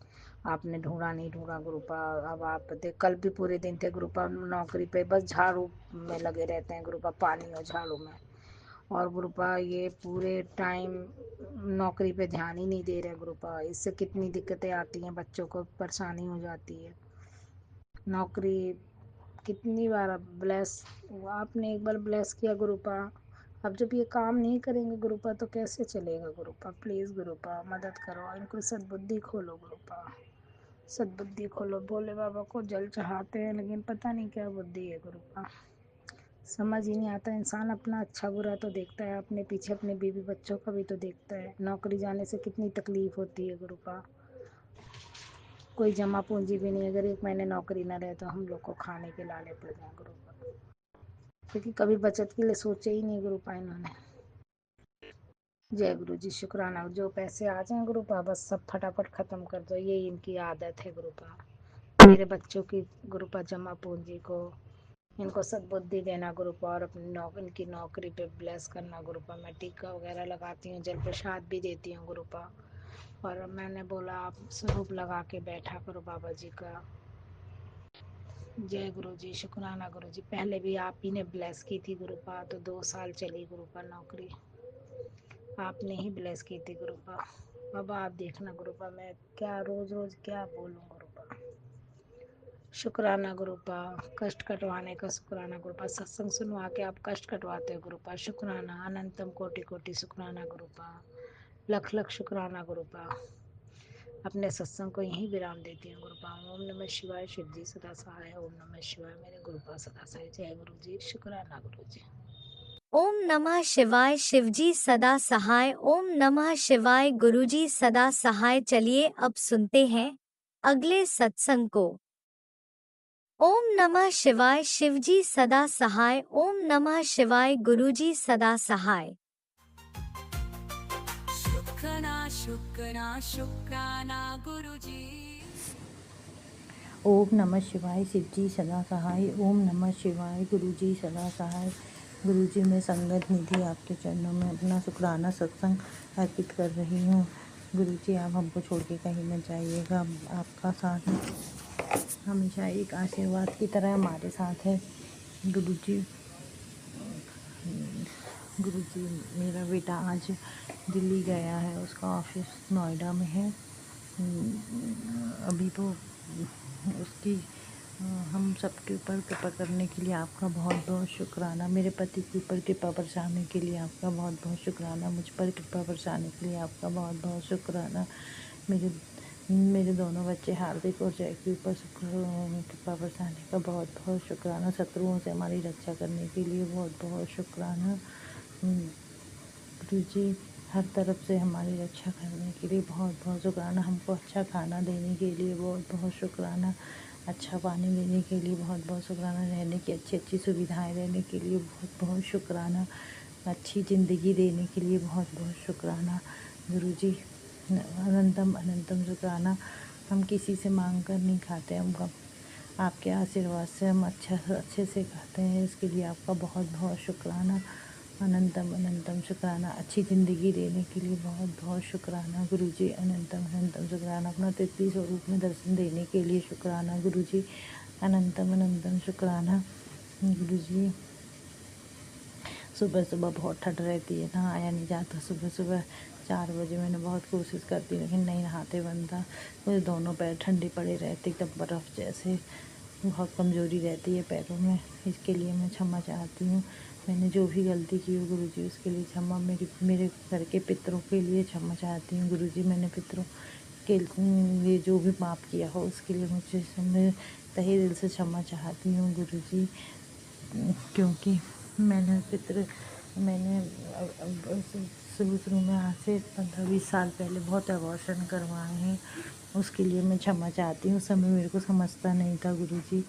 आपने ढूंढा नहीं ढूंढा गुरुपा। अब आप कल भी पूरे दिन थे गुरुपा नौकरी पे, बस झाड़ू में लगे रहते हैं गुरुपा, पानी और झाड़ू में। और गुरुपा ये पूरे टाइम नौकरी पे ध्यान ही नहीं दे रहे गुरुपा, इससे कितनी दिक्कतें आती हैं, बच्चों को परेशानी हो जाती है। नौकरी कितनी बार अब ब्लेस, आपने एक बार ब्लेस किया गुरुपा, अब जब ये काम नहीं करेंगे गुरुपा तो कैसे चलेगा गुरुपा। प्लीज़ गुरुपा मदद करो, इनको सद्बुद्धि खोलो गुरुपा, सद्बुद्धि खोलो। भोले बाबा को जल चढ़ाते हैं, लेकिन पता नहीं क्या बुद्धि है गुरुपा, समझ ही नहीं आता। इंसान अपना अच्छा बुरा तो देखता है, अपने पीछे अपने बीवी बच्चों का भी तो देखता है। नौकरी जाने से कितनी तकलीफ होती है गुरुपा, कोई जमा पूंजी भी नहीं। अगर 1 महीने नौकरी ना रहे तो हम लोग को खाने के लाले पड़ जाए गुरुपा, क्योंकि कभी बचत के लिए सोचे ही नहीं गुरुपा इन्होंने। जय गुरु जी, शुक्राना। जो पैसे आ जाए गुरुपा बस सब फटाफट खत्म कर दो, ये इनकी आदत है गुरुपा। मेरे बच्चों की गुरुपा जमा पूंजी को, इनको सद्बुद्धि देना गुरुपा, और अपनी इनकी नौकरी पे ब्लेस करना गुरुपा। मैं टीका वगैरह लगाती हूँ, जल प्रसाद भी देती हूँ गुरुपा। और मैंने बोला आप स्वरूप लगा के बैठा करो बाबा जी का। जय गुरु जी, शुक्राना गुरु जी। पहले भी आप ही ने ब्लेस की थी गुरुपा, तो 2 साल चली गुरुपा नौकरी, आपने ही ब्लेस की थी गुरुपा। अब आप देखना गुरुपा, मैं क्या रोज रोज क्या बोलूँ गुरुपा। शुक्राना गुरुपा, कष्ट कटवाने का शुक्राना गुरुपा। सत्संग सुनवा के आप कष्ट कटवाते हो गुरुपा, शुक्राना। अनंतम कोटि कोटि शुक्राना गुरुपा, लख लख शुक्राना गुरुपा। अपने सत्संग को यहीं विराम देती हूँ गुरुपा। ओम नमः शिवाय, शिव जी सदा सहाय। ओम नमः शिवाय, मेरे गुरुपा सदा सहाय। जय गुरु जी, शुक्राना गुरु जी। ओम नमः शिवाय, शिवजी सदा सहाय। ओम नमः शिवाय, गुरुजी सदा सहाय। चलिए अब सुनते हैं अगले सत्संग को। ओम नमः शिवाय, शिवजी सदा सहाय। ओम नमः शिवाय, गुरुजी सदा सहाय। शुक्राना शुक्राना शुक्राना गुरुजी। ओम नमः शिवाय, शिव जी सदा सहाय। ओम नमः शिवाय, गुरु जी सदा सहाय। गुरु जी, मैं संगत निधि आपके चरणों में अपना शुक्राना सत्संग अर्पित कर रही हूँ। गुरु जी, आप हमको छोड़ के कहीं मत जाइएगा। आपका साथ हमेशा एक आशीर्वाद की तरह हमारे साथ है। गुरु जी, मेरा बेटा आज दिल्ली गया है, उसका ऑफिस नोएडा में है। अभी तो उसकी हम सबके ऊपर कृपा करने के लिए आपका बहुत बहुत शुक्राना। मेरे पति के ऊपर कृपा बरसाने के लिए आपका बहुत बहुत शुक्राना। मुझ पर कृपा बरसाने के लिए आपका बहुत बहुत शुक्राना। मेरे दोनों बच्चे हार्दिक और जय के ऊपर कृपा बरसाने का बहुत बहुत शुक्राना। शत्रुओं से हमारी रक्षा करने के लिए बहुत बहुत शुक्राना। गुरु जी, हर तरफ से हमारी रक्षा करने के लिए बहुत बहुत शुक्राना। हमको अच्छा खाना देने के लिए बहुत बहुत शुक्राना। अच्छा पानी देने के लिए बहुत बहुत शुक्राना। रहने की अच्छी अच्छी सुविधाएं देने के लिए बहुत बहुत शुक्राना। अच्छी ज़िंदगी देने के लिए बहुत बहुत शुक्राना। गुरु जी, अनंतम अनंतम शुक्राना। हम किसी से मांग कर नहीं खाते, हम आपके आशीर्वाद से हम अच्छे से खाते हैं। इसके लिए आपका बहुत बहुत शुक्राना। अनंतम अनंतम शुक्राना। अच्छी ज़िंदगी देने के लिए बहुत बहुत शुक्राना गुरु जी। अनंतम अनंतम शुक्राना। अपना 33 स्वरूप में दर्शन देने के लिए शुक्राना गुरु जी। अनंतम अनंतम शुक्राना गुरु जी। सुबह सुबह बहुत ठंड रहती है, नहाया नहीं जाता। सुबह सुबह 4 बजे मैंने बहुत कोशिश करती, लेकिन नहीं नहाते बनता। मुझे दोनों पैर ठंडे पड़े रहते एकदम बर्फ़ जैसे। बहुत कमज़ोरी रहती है पैरों में। इसके लिए मैं क्षमा चाहती हूँ। मैंने जो भी गलती की हो गुरु जी, उसके लिए क्षमा। मेरे घर के पितरों के लिए क्षमा चाहती हूँ गुरु जी। मैंने पितरों के लिए जो भी पाप किया हो उसके लिए मैं तहे दिल से क्षमा चाहती हूँ गुरु जी। क्योंकि मैंने शुरू में आज से 15-20 साल पहले बहुत अबॉर्शन करवाए हैं। उसके लिए मैं क्षमा चाहती हूँ। उस समय मेरे को समझता नहीं था गुरु जी,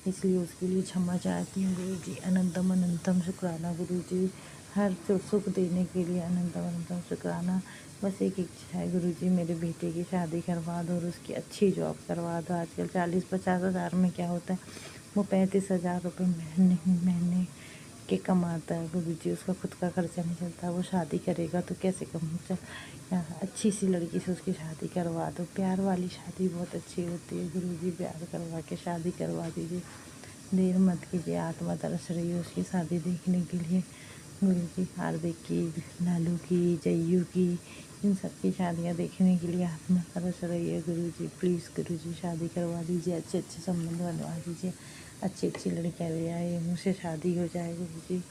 इसलिए उसके लिए क्षमा चाहती हूँ गुरु जी। अनंतम अनंतम शुक्राना गुरु जी। हर सुख देने के लिए अनंतम अनंतम शुक्राना। बस एक इच्छा है गुरु जी, मेरे बेटे की शादी करवा दो और उसकी अच्छी जॉब करवा दो। आजकल 40-50 हज़ार में क्या होता है, वो 35,000 रुपये महीने के कमाता है गुरु जी। उसका खुद का खर्चा नहीं चलता। वो शादी करेगा तो कैसे अच्छी सी लड़की से उसकी शादी करवा दो। प्यार वाली शादी बहुत अच्छी होती है गुरु जी। प्यार करवा के शादी करवा दीजिए। देर मत कीजिए, आत्मा तरस रही है उसकी शादी देखने के लिए गुरु जी। हार्दिक की, लालू की, जयू की, इन सब की शादियाँ देखने के लिए आत्मा तरस रही है गुरु जी। प्लीज़ गुरु जी, शादी करवा दीजिए। अच्छे अच्छे संबंध बनवा दीजिए। अच्छी अच्छी लड़कियाँ ले आए, मुझसे शादी हो जाए गुरु जी,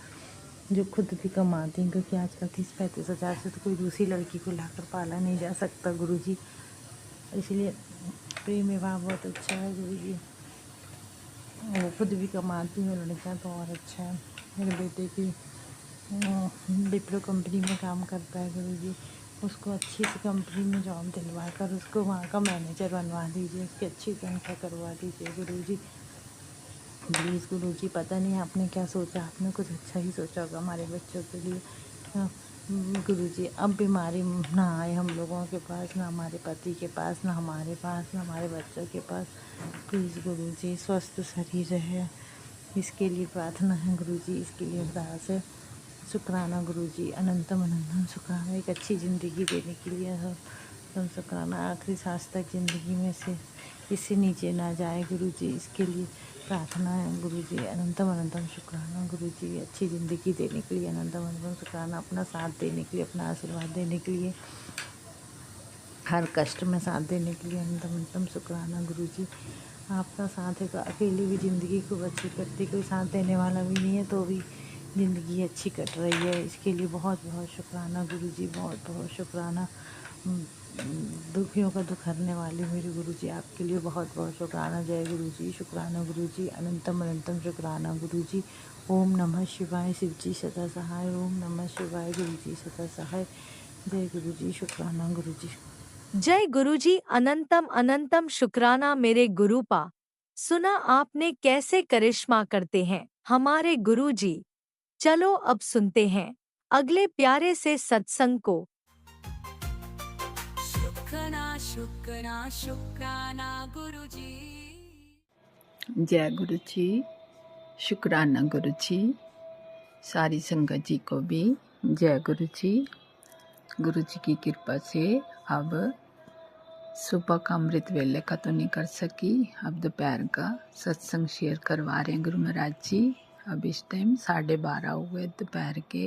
जो खुद भी कमाती हैं। क्योंकि आजकल 30-35 हज़ार से तो कोई दूसरी लड़की को लाकर पाला नहीं जा सकता गुरु जी। इसलिए प्रेम विवाह बहुत अच्छा है गुरु जी। वो खुद भी कमाती हैं लड़कियाँ तो और अच्छा है। मेरे बेटे की विप्रो कंपनी में काम करता है गुरु जी। उसको अच्छी सी कंपनी में जॉब दिलवा कर उसको वहाँ का मैनेजर बनवा दीजिए। उसकी अच्छी तनख्वाह करवा दीजिए गुरु जी। प्लीज़ गुरु जी, पता नहीं आपने क्या सोचा, आपने कुछ अच्छा ही सोचा होगा हमारे बच्चों के लिए। गुरुजी अब बीमारी ना आए हम लोगों के पास, ना हमारे पति के पास, ना हमारे पास, ना हमारे बच्चों के पास। प्लीज़ गुरुजी स्वस्थ शरीर रहे, इसके लिए प्रार्थना है गुरुजी। इसके लिए अरदास है। शुक्राना गुरुजी, अनंतम अनंतम शुक्राना एक अच्छी ज़िंदगी देने के लिए। हम शुक्राना आखिरी सांस तक ज़िंदगी में से इससे नीचे ना जाए गुरुजी, इसके लिए प्रार्थना है गुरुजी। अनंतम अनंतम शुक्राना गुरुजी, अच्छी ज़िंदगी देने के लिए अनंतम अनंतम शुक्राना, अपना साथ देने के लिए, अपना आशीर्वाद देने के लिए, हर कष्ट में साथ देने के लिए अनंतम अनंतम शुक्राना गुरुजी। आपका साथ है तो अकेली भी ज़िंदगी खूब अच्छी कटती, कोई साथ देने वाला भी नहीं है तो भी ज़िंदगी अच्छी कट रही है। इसके लिए बहुत बहुत शुक्राना गुरुजी, बहुत बहुत शुक्राना। दुखियों का दुख हरने वाले मेरे गुरुजी, आपके लिए बहुत बहुत शुक्राना। जय गुरुजी, शुक्राना गुरुजी, अनंतम अनंतम शुक्राना गुरुजी। ओम नमः शिवाय, शिवजी सदा सहाय। ओम नमः शिवाय, गुरुजी सदा सहाय। जय गुरुजी, शुक्राना गुरुजी। जय गुरुजी, अनंतम अनंतम शुक्राना मेरे गुरुपा। सुना आपने कैसे करिश्मा करते हैं हमारे गुरुजी। चलो अब सुनते हैं अगले प्यारे से सत्संग को। शुक्राना शुक्राना शुक्राना गुरुजी। जय गुरु जी, शुक्राना गुरु जी। सारी संगत जी को भी जय गुरु जी। गुरु जी की कृपा से अब सुबह का अमृत वेले का तो नहीं कर सकी, अब दोपहर का सत्संग शेयर करवा रहे हैं गुरु महाराज जी। अब इस टाइम 12:30 हुए दोपहर के,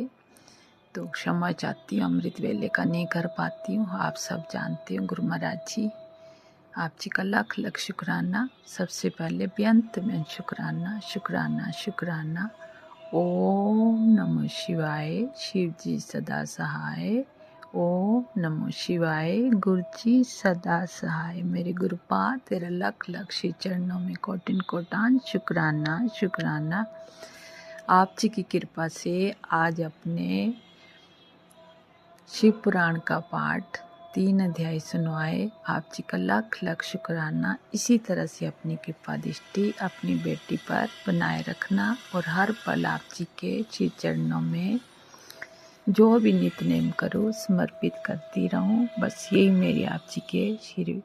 तो क्षमा चाहती हूँ, अमृत वेले का नहीं कर पाती हूँ। आप सब जानते हो गुरु महाराज जी, आप जी का लाख लाख शुक्राना। सबसे पहले बेअंत में शुक्राना शुक्राना शुक्राना। ओम नमो शिवाय, शिव जी सदा सहाय। ओम नमो शिवाय, गुरु जी सदा सहाय। मेरे गुरुपा तेरा लख लख श्री चरणों में कोटिन कोटान शुक्राना शुक्राना। आप जी की कृपा से आज अपने शिव पुराण का पाठ 3 अध्याय सुनवाए। आप जी का लाख लाख शुक्राना। इसी तरह से अपनी कृपा दृष्टि अपनी बेटी पर बनाए रखना और हर पल आप जी के श्री चरणों में जो भी नित्य करो समर्पित करती रहूं। बस यही मेरी आप जी के श्री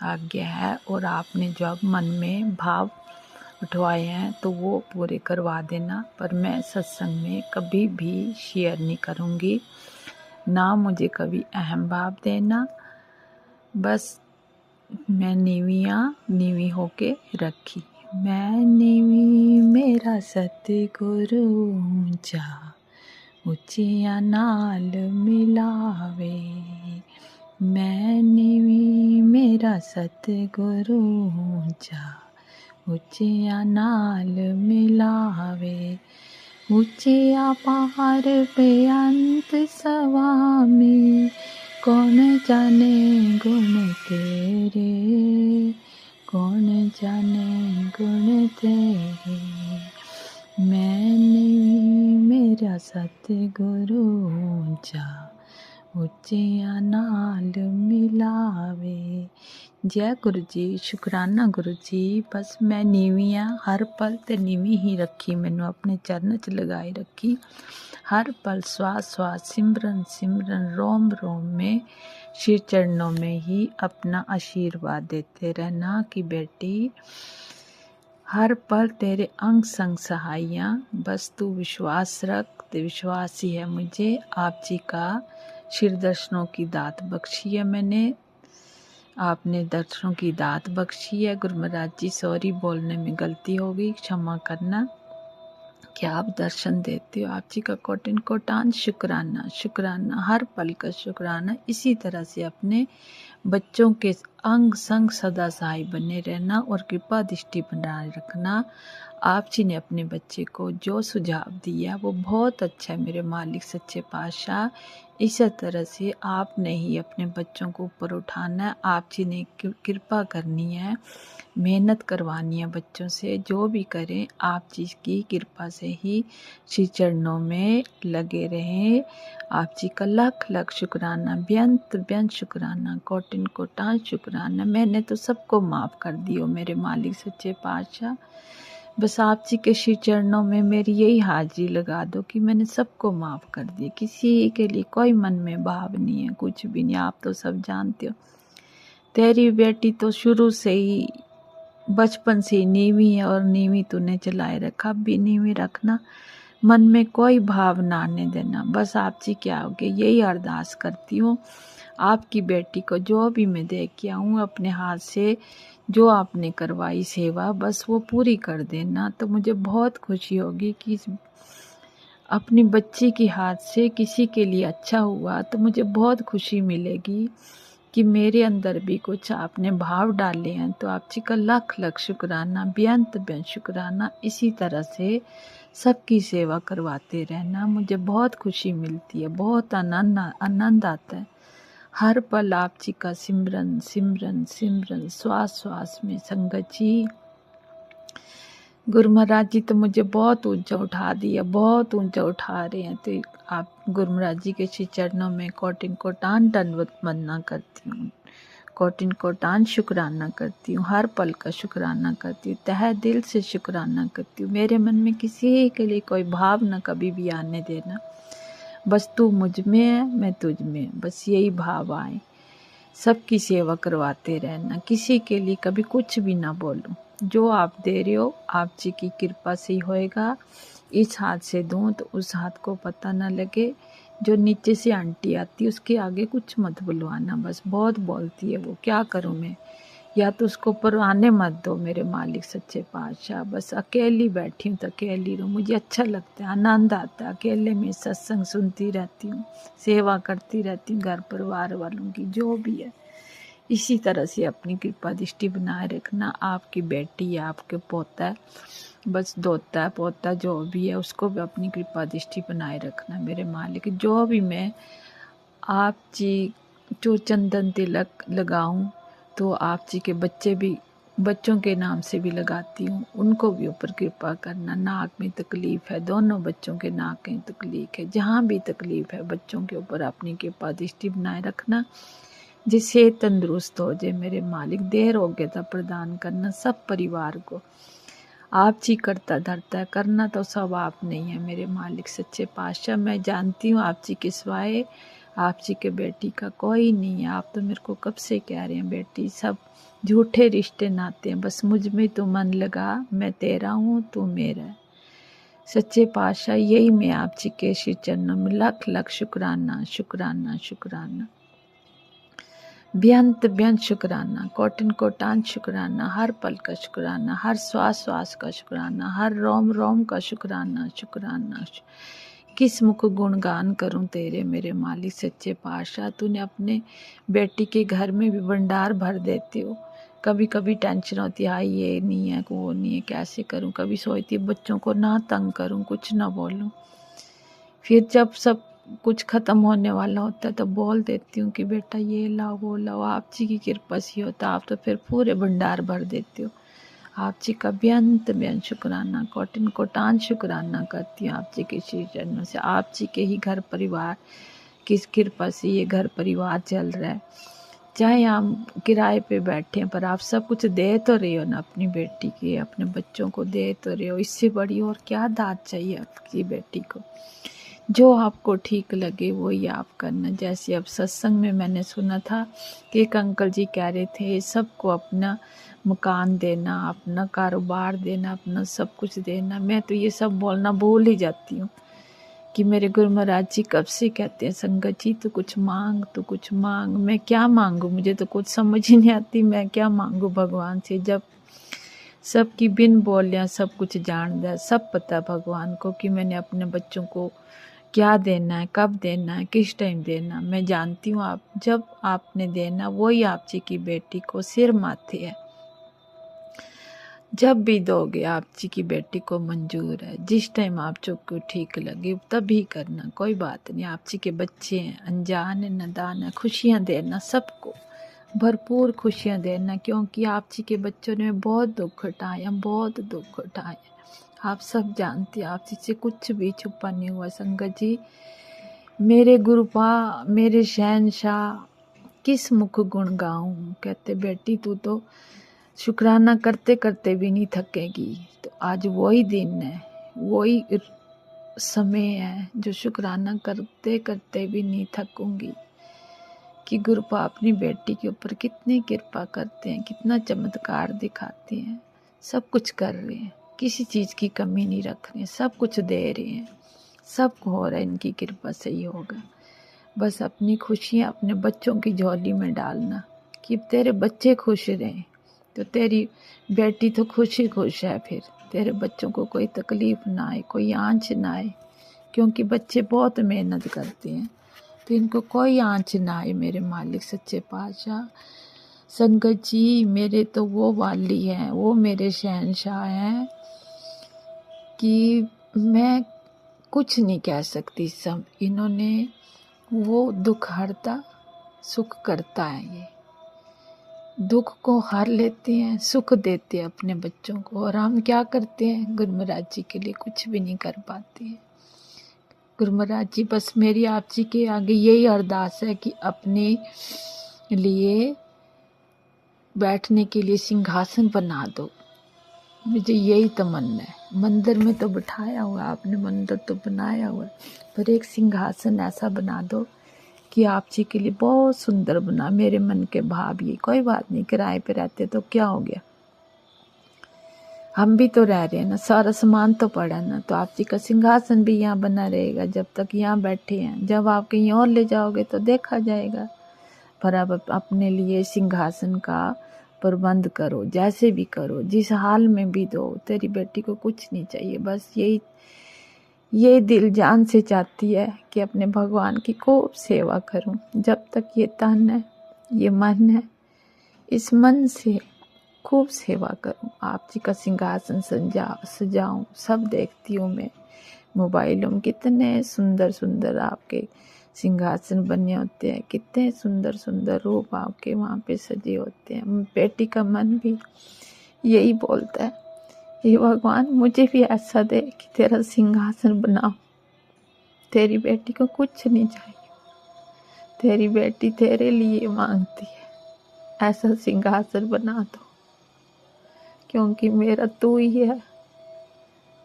आज्ञा है। और आपने जो अब मन में भाव उठवाए हैं तो वो पूरे करवा देना। पर मैं सत्संग में कभी भी शेयर नहीं करूँगी, ना मुझे कभी अहम भाव देना। बस मैं नीवी होके रखी। मैं नीवी मेरा सतगुरु ऊंचा, ऊंचिया नाल मिलावे। मैं नीवी मेरा सतगुरु ऊंचा, ऊंचिया नाल मिलावे। ऊंचिया पहाड़ बेअंत स्वामी, कौन जाने गुण तेरे, कौन जाने गुण तेरे। मैंने मेरा सतगुरु ऊंचा, ऊंचिया नाल मिलावे। जय गुरु जी, शुक्राना गुरु जी। बस मैं नीवी हाँ, हर पल ते नीवी ही रखी, मैनू अपने चरण च लगाए रखी। हर पल श्वास श्वास सिमरन सिमरन रोम रोम में श्री चरणों में ही अपना आशीर्वाद देते रहना कि बेटी हर पल तेरे अंग संग सहाइयाँ। बस तू विश्वास रख, ते विश्वास ही है मुझे। आप जी का शिर दर्शनों की दात बख्शी है मैंने, आपने दर्शनों की दात बख्शी है। गुरु महाराज जी सॉरी बोलने में गलती हो गई, क्षमा करना। क्या आप दर्शन देते हो, आप जी का कोटिन कोटान शुक्राना शुक्राना, हर पल का शुक्राना। इसी तरह से अपने बच्चों के अंग संग सदा सहाय बने रहना और कृपा दृष्टि बनाए रखना। आप जी ने अपने बच्चे को जो सुझाव दिया वो बहुत अच्छा है मेरे मालिक सच्चे पातशाह। इसी तरह से आपने ही अपने बच्चों को ऊपर उठाना है। आप जी ने कृपा करनी है, मेहनत करवानी है बच्चों से। जो भी करें आप जी की कृपा से ही श्री चरणों में लगे रहें। आप जी का लाख लाख शुक्राना, बेअंत बेअंत शुक्राना, कोटिन कोटान शुक्राना। मैंने तो सबको माफ़ कर दियो मेरे मालिक सच्चे पातशाह। बस आप जी के श्री चरणों में मेरी यही हाजिरी लगा दो कि मैंने सबको माफ़ कर दिया, किसी के लिए कोई मन में भाव नहीं है, कुछ भी नहीं। आप तो सब जानते हो, तेरी बेटी तो शुरू से ही बचपन से ही नीवी है और नीवी तूने चलाए रखा, अब भी नीवी रखना, मन में कोई भाव ना आने देना। बस आप जी क्या होगे यही अरदास करती हूँ, आपकी बेटी को जो भी मैं दे के आऊँ अपने हाथ से, जो आपने करवाई सेवा बस वो पूरी कर देना, तो मुझे बहुत खुशी होगी कि अपनी बच्ची के हाथ से किसी के लिए अच्छा हुआ तो मुझे बहुत खुशी मिलेगी कि मेरे अंदर भी कुछ आपने भाव डाले हैं। तो आप जी का लाख लाख शुक्राना, बेअंत बेअंत शुक्राना। इसी तरह से सबकी सेवा करवाते रहना, मुझे बहुत खुशी मिलती है, बहुत आनंद आता है। हर पल आप जी का सिमरन सिमरन सिमरन, श्वास श्वास में। संगत जी, गुरु महाराज जी तो मुझे बहुत ऊंचा उठा दिया, बहुत ऊंचा उठा रहे हैं। तो आप गुरु महाराज जी के श्री चरणों में कोटिन कोटान दंडवत वंदना करती हूँ, कोटिन कोटान शुक्राना करती हूँ, हर पल का शुक्राना करती हूँ, तहे दिल से शुक्राना करती हूँ। मेरे मन में किसी के लिए कोई भाव न कभी भी आने देना, बस तू मुझ में है, मैं तुझ में, बस यही भाव आए। सबकी सेवा करवाते रहना, किसी के लिए कभी कुछ भी ना बोलूं। जो आप दे रहे हो आप जी की कृपा से ही होएगा। इस हाथ से दूं तो उस हाथ को पता ना लगे। जो नीचे से आंटी आती है उसके आगे कुछ मत बुलवाना, बस बहुत बोलती है वो, क्या करूं मैं। या तो उसको परवाने मत दो मेरे मालिक सच्चे पातशाह। बस अकेली बैठी हूँ तो अकेली रहूँ, मुझे अच्छा लगता है, आनंद आता है। अकेले में सत्संग सुनती रहती हूँ, सेवा करती रहती हूँ घर परिवार वालों की, जो भी है। इसी तरह से अपनी कृपा दृष्टि बनाए रखना। आपकी बेटी है, आपके पोता है, बस दोता है पोता जो भी है, उसको भी अपनी कृपा दृष्टि बनाए रखना मेरे मालिक। जो भी मैं आप जी जो चंदन तिलक लगाऊं तो आप जी के बच्चों के नाम से भी लगाती हूँ, उनको भी ऊपर कृपा करना। नाक में तकलीफ़ है, दोनों बच्चों के नाक में तकलीफ़ है, जहाँ भी तकलीफ़ है बच्चों के ऊपर अपनी कृपा दृष्टि बनाए रखना, जिससे तंदुरुस्त हो जाए मेरे मालिक। देर हो गया था प्रदान करना सब परिवार को, आप जी करता धरता है, करना तो सब आप नहीं है मेरे मालिक सच्चे पातशाह। मैं जानती हूँ आप जी के सिवाय आप जी के बेटी का कोई नहीं है। आप तो मेरे को कब से कह रहे हैं बेटी, सब झूठे रिश्ते नाते हैं, बस मुझ में तू मन लगा, मैं तेरा हूँ तू मेरा है। सच्चे पातशाह यही मैं आप जी के श्री चरणों में लाख लाख शुक्राना शुक्राना शुक्राना, बेअंत बेअंत शुक्राना, कोटिन कोटान शुक्राना, हर पल का शुक्राना, हर श्वास श्वास का शुक्राना, हर रोम रोम का शुक्राना शुक्राना। किस मुख गुणगान करूं तेरे मेरे मालिक सच्चे पातशाह। तूने अपने बेटी के घर में भी भंडार भर देते हो। कभी कभी टेंशन होती है, ये नहीं है वो नहीं है, कैसे करूं। कभी सोचती है बच्चों को ना तंग करूं, कुछ ना बोलूं। फिर जब सब कुछ ख़त्म होने वाला होता है तो बोल देती हूँ कि बेटा ये लाओ वो लाओ, आप जी की कृपा से होता। आप तो फिर पूरे भंडार भर देते हो। आप जी का बेअंत बेअंत शुक्राना, कोटिन कोटान शुक्राना करती हूँ आप जी के श्री चरणों से। आप जी के ही घर परिवार किस कृपा से ये घर परिवार चल रहा है। चाहे हम किराए पे बैठे हैं पर आप सब कुछ दे तो रहे हो ना, अपनी बेटी के अपने बच्चों को दे तो रहे हो। इससे बड़ी और क्या दात चाहिए आपकी बेटी को। जो आपको ठीक लगे वही आप करना। जैसे अब सत्संग में मैंने सुना था कि एक अंकल जी कह रहे थे सबको अपना मकान देना, अपना कारोबार देना, अपना सब कुछ देना। मैं तो ये सब बोलना भूल ही जाती हूँ कि मेरे गुरु महाराज जी कब से कहते हैं संगत जी तो कुछ मांग, तो कुछ मांग। मैं क्या मांगू, मुझे तो कुछ समझ ही नहीं आती मैं क्या मांगू भगवान से। जब सबकी बिन बोलियाँ सब कुछ जान दे, सब पता भगवान को कि मैंने अपने बच्चों को क्या देना है, कब देना है, किस टाइम देना। मैं जानती हूँ आप जब आपने देना वही आप जी की बेटी को सिर माथे है। जब भी दोगे आप जी की बेटी को मंजूर है। जिस टाइम आप को ठीक लगे तभी करना, कोई बात नहीं। आप जी के बच्चे हैं, अनजान है नादान है, खुशियाँ देना सबको, भरपूर खुशियाँ देना। क्योंकि आप जी के बच्चों ने बहुत दुख उठाए, बहुत दुख उठाए। आप सब जानते हैं आप जी से कुछ भी छुपा नहीं हुआ। संगत जी मेरे गुरुपा मेरे शहनशाह किस मुख गुण गाऊं। कहते बेटी तू तो शुक्राना करते करते भी नहीं थकेगी। तो आज वही दिन है, वही समय है जो शुक्राना करते करते भी नहीं थकूंगी कि गुरुपा अपनी बेटी के ऊपर कितनी कृपा करते हैं, कितना चमत्कार दिखाते हैं। सब कुछ कर रहे हैं, किसी चीज़ की कमी नहीं रख रहे हैं, सब कुछ दे रहे हैं, सब हो रहा है इनकी कृपा से ही होगा। बस अपनी खुशियाँ अपने बच्चों की झोली में डालना कि तेरे बच्चे खुश रहें, तो तेरी बेटी तो खुश ही खुश है। फिर तेरे बच्चों को कोई तकलीफ ना आए, कोई आंच ना आए, क्योंकि बच्चे बहुत मेहनत करते हैं, तो इनको कोई आंच ना आए। मेरे मालिक सच्चे पातशाह संगत जी मेरे तो वो वाली हैं, वो मेरे शहंशाह हैं कि मैं कुछ नहीं कह सकती। सब इन्होंने वो दुख हरता सुख करता है, ये दुख को हर लेते हैं, सुख देते हैं अपने बच्चों को। और हम क्या करते हैं, गुरु महाराज जी के लिए कुछ भी नहीं कर पाते हैं। गुरु महाराज जी बस मेरी आप जी के आगे यही अरदास है कि अपने लिए बैठने के लिए सिंहासन बना दो। मुझे यही तमन्ना है। मंदिर में तो बिठाया हुआ आपने, मंदिर तो बनाया हुआ, पर एक सिंहासन ऐसा बना दो कि आप जी के लिए बहुत सुंदर बना। मेरे मन के भाव ये, कोई बात नहीं, किराए पे रहते तो क्या हो गया, हम भी तो रह रहे हैं ना, सारा सामान तो पड़ा ना। तो आप जी का सिंहासन भी यहाँ बना रहेगा जब तक यहाँ बैठे हैं। जब आप कहीं और ले जाओगे तो देखा जाएगा, पर अब अपने लिए सिंहासन का प्रबंध करो, जैसे भी करो, जिस हाल में भी दो। तेरी बेटी को कुछ नहीं चाहिए, बस ये दिल जान से चाहती है कि अपने भगवान की खूब सेवा करूं। जब तक ये तन है, ये मन है, इस मन से खूब सेवा करूं, आप जी का सिंहासन सजाऊं। सब देखती हूँ मैं मोबाइलों में, कितने सुंदर सुंदर आपके सिंहासन बने होते हैं, कितने सुंदर सुंदर रूप आपके वहाँ पे सजे होते हैं। बेटी का मन भी यही बोलता है, हे भगवान मुझे भी ऐसा दे कि तेरा सिंहासन बनाओ। तेरी बेटी को कुछ नहीं चाहिए, तेरी बेटी तेरे लिए मांगती है, ऐसा सिंहासन बना दो, क्योंकि मेरा तू ही है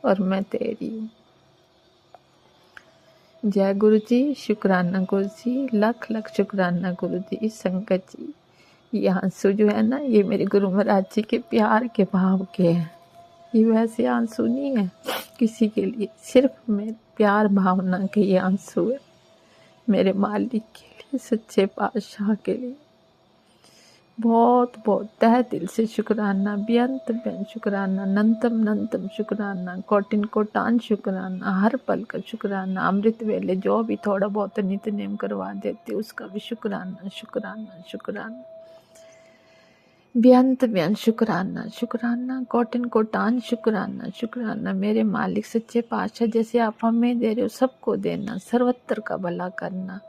और मैं तेरी हूँ। जय गुरु जी, शुक्राना गुरु जी, लख लख शुक्राना गुरु जी। संगत जी ये आंसू जो है ना, ये मेरे गुरु महाराज जी के प्यार के भाव के हैं। ये वैसे आंसू नहीं है किसी के लिए, सिर्फ मेरे प्यार भावना के ये आंसू है, मेरे मालिक के लिए, सच्चे पातशाह के लिए। बहुत बहुत तहे दिल से शुक्राना, बेअंत बेअंत शुक्राना, अनंतम अनंतम शुक्राना, कोटिन कोटान शुक्राना, हर पल का शुक्राना। अमृत वेले जो भी थोड़ा बहुत नित्य नेम करवा देते उसका भी शुक्राना शुक्राना शुक्राना, बेअंत बेअंत शुक्राना शुक्राना, कोटिन कोटान शुक्राना शुक्राना। मेरे मालिक सच्चे पातशाह जैसे आप हमें दे रहे हो सबको देना, सर्वत्र का भला करना।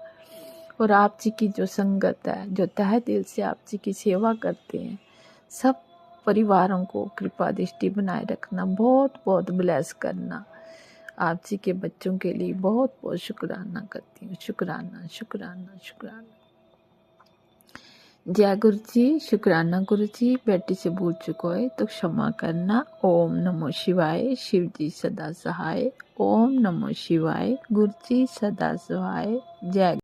और आप जी की जो संगत है, जो तहे दिल से आप जी की सेवा करते हैं, सब परिवारों को कृपा दृष्टि बनाए रखना, बहुत बहुत ब्लेस करना। आप जी के बच्चों के लिए बहुत बहुत शुक्राना करती हूँ, शुक्राना शुक्राना शुक्राना। जय गुरु जी, शुक्राना गुरु जी। बेटी से भूल चुको है तो क्षमा करना। ओम नमो शिवाय, शिव जी सदा सहाय। ओम नमो शिवाय, गुरु जी सदा सहाय। जय